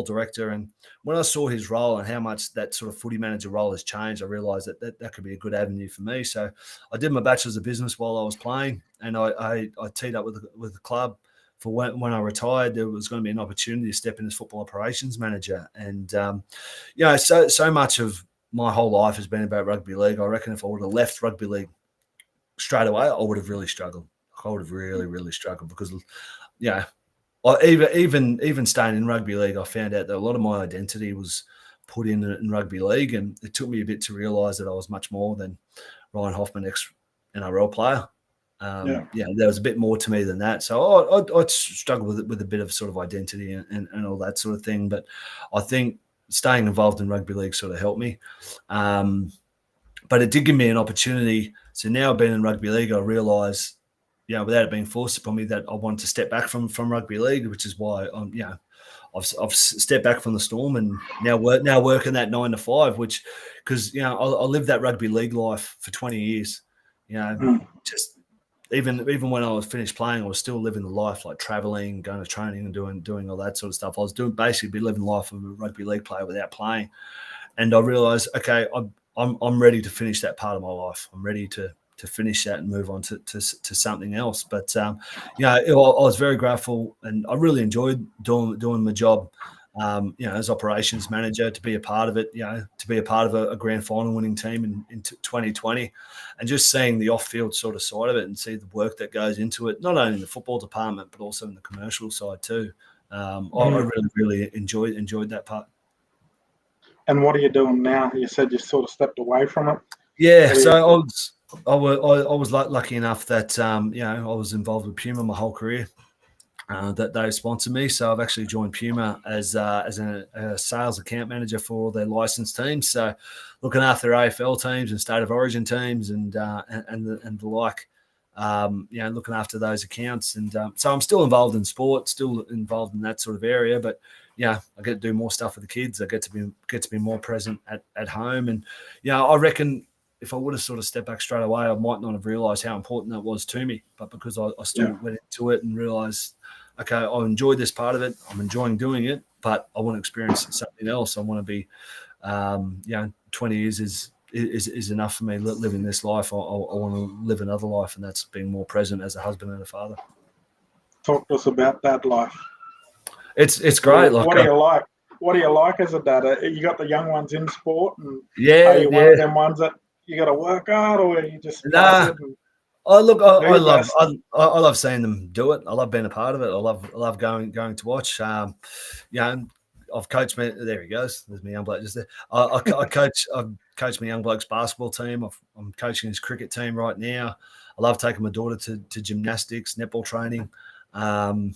director, and when I saw his role and how much that sort of footy manager role has changed, I realised that could be a good avenue for me. So I did my bachelor's of business while I was playing, and I teed up with the club for when I retired. There was going to be an opportunity to step in as football operations manager, and so much of my whole life has been about rugby league. I reckon if I would have left rugby league straight away, I would have really struggled. I would have really, really struggled because even staying in rugby league, I found out that a lot of my identity was put in rugby league, and it took me a bit to realise that I was much more than Ryan Hoffman, ex-NRL player. There was a bit more to me than that. So I struggled with a bit of sort of identity and all that sort of thing. But I think staying involved in rugby league sort of helped me. But it did give me an opportunity. So now I've been in rugby league, I realise, without it being forced upon me, that I wanted to step back from rugby league, which is why I've stepped back from the Storm and now working that 9 to 5, which because I lived that rugby league life for 20 years. Just even when I was finished playing, I was still living the life, like traveling, going to training and doing all that sort of stuff. I was basically living the life of a rugby league player without playing. And I realised, okay, I'm ready to finish that part of my life. I'm ready to finish that and move on to something else. But I was very grateful, and I really enjoyed doing my job. As operations manager, to be a part of it, to be a part of a grand final winning team in 2020, and just seeing the off-field sort of side of it and see the work that goes into it, not only in the football department but also in the commercial side too. I really, really enjoyed that part. And what are you doing now? You said you sort of stepped away from it. Yeah, so I was lucky enough that I was involved with Puma my whole career. That they sponsored me, so I've actually joined Puma as a sales account manager for all their licensed teams. So looking after their AFL teams and state of origin teams and the like. Looking after those accounts, and so I'm still involved in sport, still involved in that sort of area. But I get to do more stuff with the kids. I get to be more present at home, and I reckon if I would have sort of stepped back straight away, I might not have realised how important that was to me. But because I still went into it and realised, okay, I enjoyed this part of it. I'm enjoying doing it, but I want to experience something else. I want to be, 20 years is enough for me living this life. I want to live another life, and that's being more present as a husband and a father. Talk to us about that life. It's great. What do you like? What do you like as a dad? You got the young ones in sport, and are you one of them ones that you got to work hard, or are you just I love seeing them do it. I love being a part of it. I love going to watch. I've coached me. There he goes. There's my young bloke just there. I've coached my young bloke's basketball team. I'm coaching his cricket team right now. I love taking my daughter to gymnastics, netball training. I'm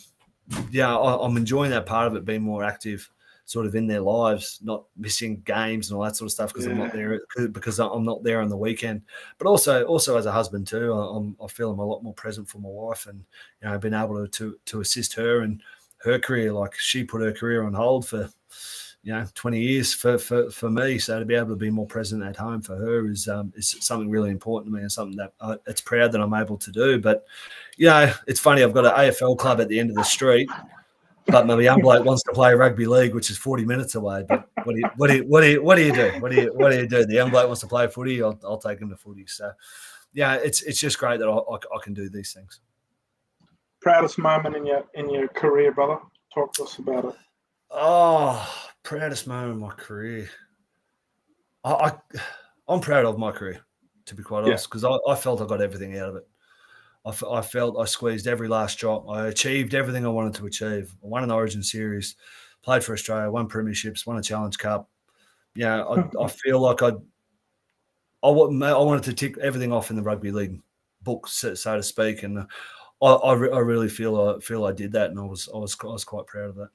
enjoying that part of it, being more active sort of in their lives, not missing games and all that sort of stuff because I'm not there on the weekend. But also as a husband too, I feel I'm a lot more present for my wife, and I've been able to assist her in her career. Like she put her career on hold for 20 years for me. So to be able to be more present at home for her is something really important to me and something that it's proud that I'm able to do. But, it's funny. I've got an AFL club at the end of the street, but my young bloke wants to play rugby league, which is 40 minutes away. But what do you do? What do you do? The young bloke wants to play footy. I'll take him to footy. So, it's just great that I can do these things. Proudest moment in your career, brother? Talk to us about it. Oh, proudest moment in my career. I'm proud of my career, to be quite honest, because I felt I got everything out of it. I felt I squeezed every last drop. I achieved everything I wanted to achieve. I won an Origin series, played for Australia, won premierships, won a Challenge Cup. I feel like I wanted to tick everything off in the rugby league book, so to speak, and I really feel I did that, and I was quite proud of that.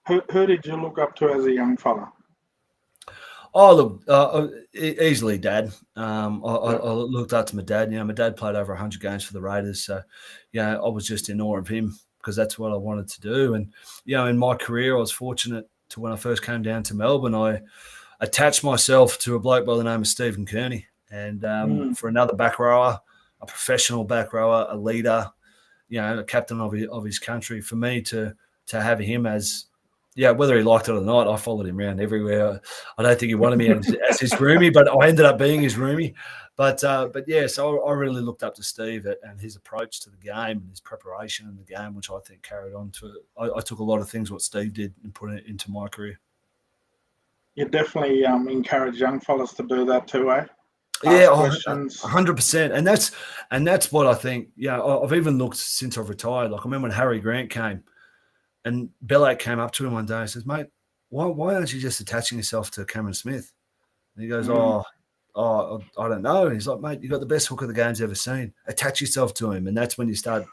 Who did you look up to as a young fella? Oh, look, easily Dad. I looked up to my dad. My dad played over 100 games for the Raiders. So, I was just in awe of him because that's what I wanted to do. And, in my career, I was fortunate to when I first came down to Melbourne, I attached myself to a bloke by the name of Stephen Kearney. And for another back rower, a professional back rower, a leader, a captain of his country, for me to have him as – whether he liked it or not, I followed him around everywhere. I don't think he wanted me as his roomie, but I ended up being his roomie. But so I really looked up to Steve and his approach to the game and his preparation in the game, which I think carried on to. I took a lot of things what Steve did and put it into my career. You definitely encourage young fellas to do that too, eh? Yeah, 100%, and that's what I think. I've even looked since I've retired. Like I remember when Harry Grant came. And Bellak came up to him one day and says, "Mate, why aren't you just attaching yourself to Cameron Smith?" And he goes, "Oh, I don't know." And he's like, "Mate, you got the best hooker the game's ever seen. Attach yourself to him." And that's when you start,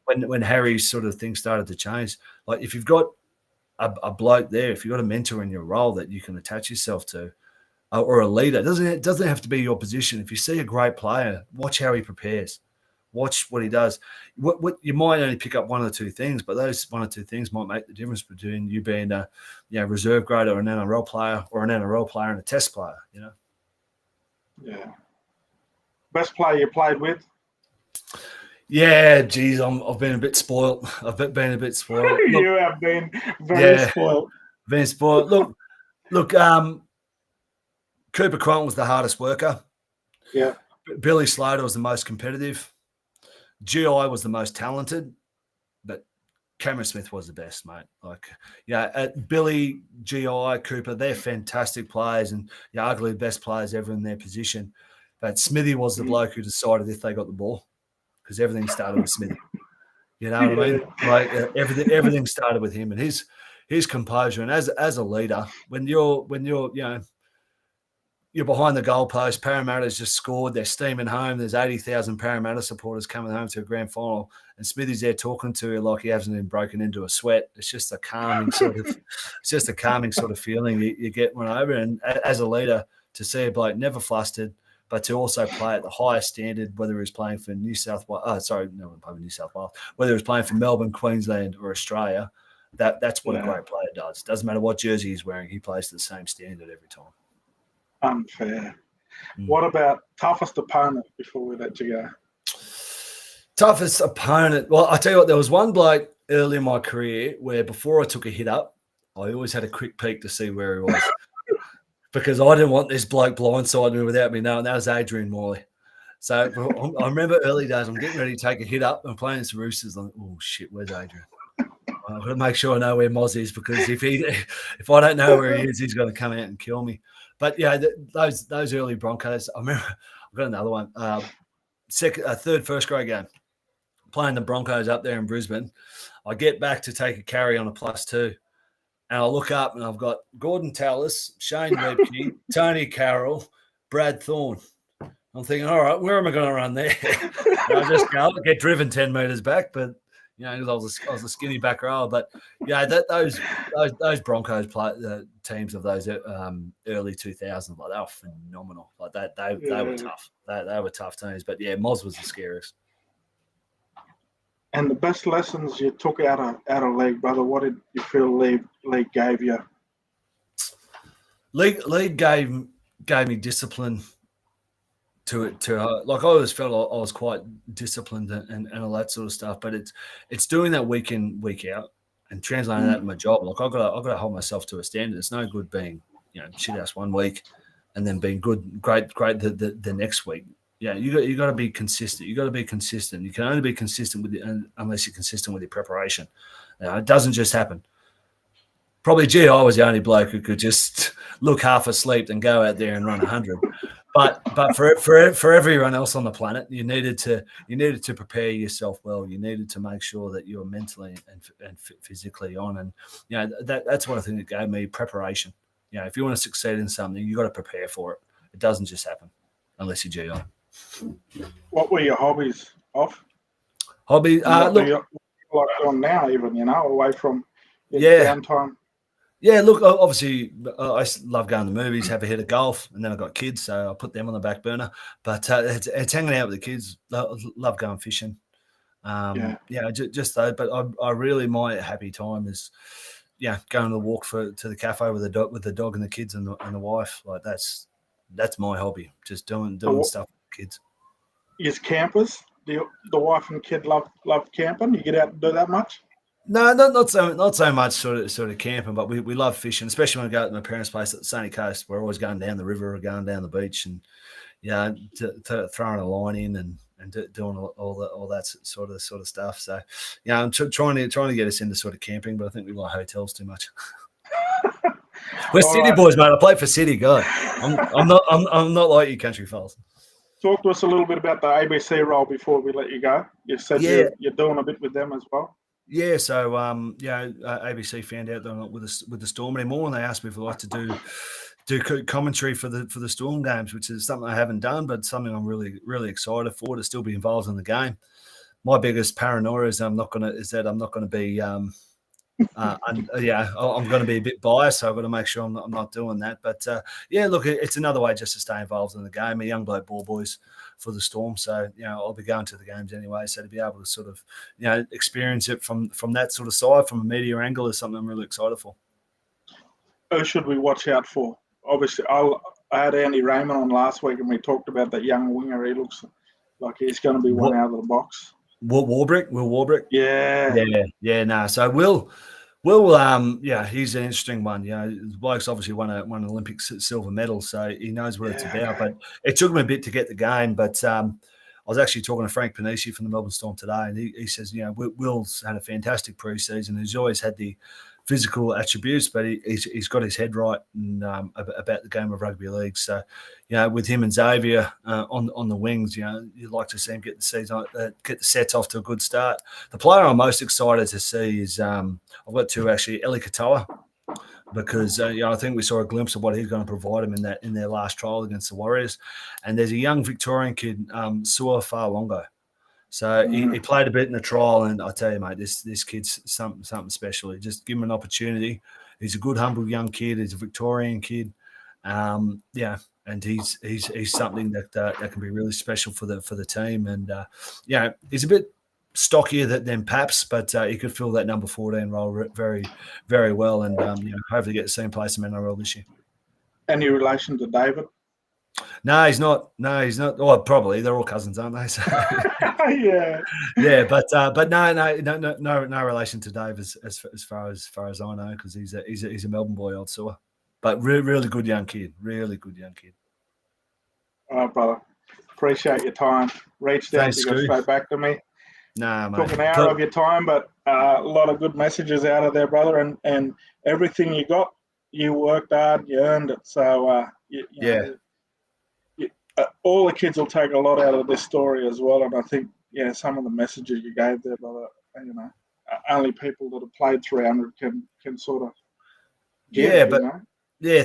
when Harry's sort of thing started to change. Like if you've got a bloke there, if you've got a mentor in your role that you can attach yourself to, or a leader, it doesn't have to be your position. If you see a great player, watch how he prepares. Watch what he does. What you might only pick up one or two things, but those one or two things might make the difference between you being a reserve grade or an NRL player or an NRL player and a test player. Yeah. Best player you played with? Yeah, geez, I've been a bit spoiled. Look, you have been very spoiled. Been spoiled. Look. Cooper Cronk was the hardest worker. Yeah. Billy Slater was the most competitive. GI was the most talented, but Cameron Smith was the best, mate. Billy, GI, Cooper, they're fantastic players and arguably the best players ever in their position. But Smithy was the bloke who decided if they got the ball because everything started with Smithy. You know what I mean? Like everything started with him and his composure. And as a leader, when you're you're behind the goalpost. Parramatta's just scored. They're steaming home. There's 80,000 Parramatta supporters coming home to a grand final, and Smithy's there talking to you like he hasn't even broken into a sweat. It's just a calming sort of feeling you get one over. And as a leader, to see a bloke never flustered, but to also play at the highest standard, whether he's playing for New South Wales, whether he's playing for Melbourne, Queensland, or Australia, that's what a great player does. Doesn't matter what jersey he's wearing, he plays to the same standard every time. Unfair. What about toughest opponent before we let you go? Toughest opponent. Well, I tell you what, there was one bloke early in my career where before I took a hit up, I always had a quick peek to see where he was because I didn't want this bloke blindsiding me without me knowing. That was Adrian Morley. So I remember early days, I'm getting ready to take a hit up and playing some Roosters. I'm like, oh, shit, where's Adrian? I've got to make sure I know where Moz is because if I don't know where he is, he's going to come out and kill me. But yeah, those early Broncos. I remember I've got another one. Third first grade game, playing the Broncos up there in Brisbane. I get back to take a carry on a +2, and I look up and I've got Gordon Tallis, Shane Webke, Tony Carroll, Brad Thorne. I'm thinking, all right, where am I going to run there? I just get driven 10 meters back, but. Because I was a skinny back rower, but those Broncos teams of those early 2000s, like they were phenomenal. Like that, they were tough. They were tough teams. But yeah, Moz was the scariest. And the best lessons you took out of league, brother. What did you feel league gave you? League gave me discipline to it. Like I always felt I was quite disciplined and all that sort of stuff. But it's doing that week in, week out and translating that in my job. Like I've got to hold myself to a standard. It's no good being shit house one week and then being great the next week. Yeah, you got to be consistent. You got to be consistent. You can only be consistent with it unless you're consistent with your preparation. It doesn't just happen. Probably GI was the only bloke who could just look half asleep and go out there and run 100. But for everyone else on the planet, you needed to prepare yourself well. You needed to make sure that you were mentally and physically on. And that's one thing that gave me preparation. If you want to succeed in something, you got to prepare for it. It doesn't just happen unless you're GI. What were your hobbies off? Hobby? Look, you like on now, even away from downtime. Yeah, look, obviously, I love going to the movies, have a hit of golf, and then I've got kids, so I put them on the back burner. But it's hanging out with the kids. Love going fishing. Just though. But I really, my happy time is, going to walk to the cafe with the dog and the kids and the wife. Like that's my hobby, just doing stuff with the kids. Is campers? The wife and kid love camping? You get out and do that much? No, not so much sort of camping, but we love fishing, especially when we go to my parents' place at the sunny coast. We're always going down the river or going down the beach, and throwing a line in and doing all that sort of stuff. So I'm trying to get us into sort of camping, but I think we like hotels too much. We're city boys, mate. I play for City, God. I'm not like you country fellas. Talk to us a little bit about the ABC role before we let you go. You said you're doing a bit with them as well. Yeah, so ABC found out they're not with the Storm anymore, and they asked me if I'd like to do commentary for the Storm games, which is something I haven't done, but something I'm really really excited for, to still be involved in the game. My biggest paranoia is that I'm not going to be I'm going to be a bit biased, so I've got to make sure I'm not doing that. But look, it's another way just to stay involved in the game. A young bloke ball boys for the Storm, so I'll be going to the games anyway. So to be able to sort of experience it from that sort of side, from a media angle, is something I'm really excited for. Who should we watch out for? Obviously, I had Andy Raymond on last week, and we talked about that young winger. He looks like he's going to be one out of the box. Will Warbrick? Yeah. No. So Will, he's an interesting one. The bloke's obviously won an Olympic silver medal, so he knows what it's about. But it took him a bit to get the game. But I was actually talking to Frank Panisi from the Melbourne Storm today, and he says, Will's had a fantastic preseason. He's always had the physical attributes, but he's got his head right about the game of rugby league. So, with him and Xavier on the wings, you'd like to see him get the sets off to a good start. The player I'm most excited to see is I've got two actually, Eli Katoa, because I think we saw a glimpse of what he's going to provide him in their last trial against the Warriors. And there's a young Victorian kid, Sua Falongo. So he played a bit in the trial, and I tell you, mate, this kid's something special. Just give him an opportunity. He's a good, humble young kid. He's a Victorian kid, and he's something that can be really special for the team. And he's a bit stockier than Paps, but he could fill that number 14 role very, very well, and hopefully get the same place in NRL this year. Any relation to David? No, he's not. Well, probably they're all cousins, aren't they? So, but no relation to Dave as far as I know, because he's a Melbourne boy, old Sewer, but really good young kid. Really good young kid. All right, brother. Appreciate your time. Reached out to go straight back to me. Nah, mate. Took an hour of your time, but a lot of good messages out of there, brother. And everything you got, you worked hard, you earned it. So all the kids will take a lot out of this story as well, and I think some of the messages you gave there, brother, only people that have played 300 can sort of get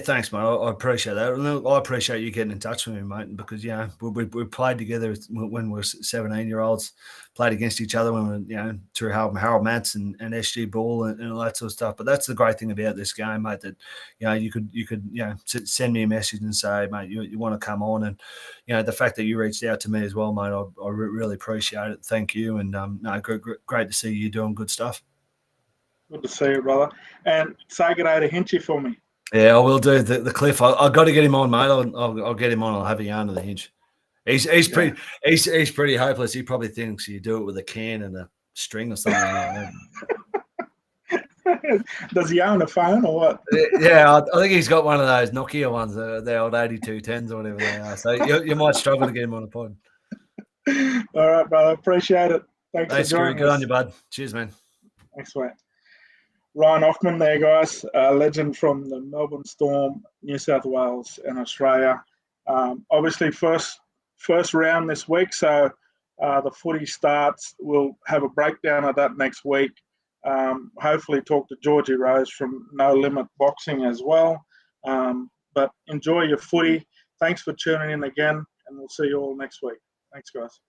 thanks, mate. I appreciate that. I appreciate you getting in touch with me, mate, because we played together when we were 17-year-olds, played against each other when we were through Harold Matts and SG Ball and all that sort of stuff. But that's the great thing about this game, mate, that you could send me a message and say, mate, you want to come on, and the fact that you reached out to me as well, mate, I really appreciate it. Thank you, and great to see you doing good stuff. Good to see you, brother. And say good day to Hinchy for me. Yeah, I will do the Cliff. I've got to get him on, mate. I'll get him on. I'll have a yarn to the hinge. He's pretty hopeless. He probably thinks you do it with a can and a string or something like that. Does he own a phone or what? Yeah, I think he's got one of those Nokia ones, the old 8210s or whatever they are. So you might struggle to get him on the pod. All right, brother. Appreciate it. Thanks for joining us. Good on you, bud. Cheers, man. Thanks, mate. Ryan Offman there, guys. A legend from the Melbourne Storm, New South Wales and Australia. Obviously, first round this week, so the footy starts. We'll have a breakdown of that next week. Hopefully talk to Georgie Rose from No Limit Boxing as well. But enjoy your footy. Thanks for tuning in again, and we'll see you all next week. Thanks, guys.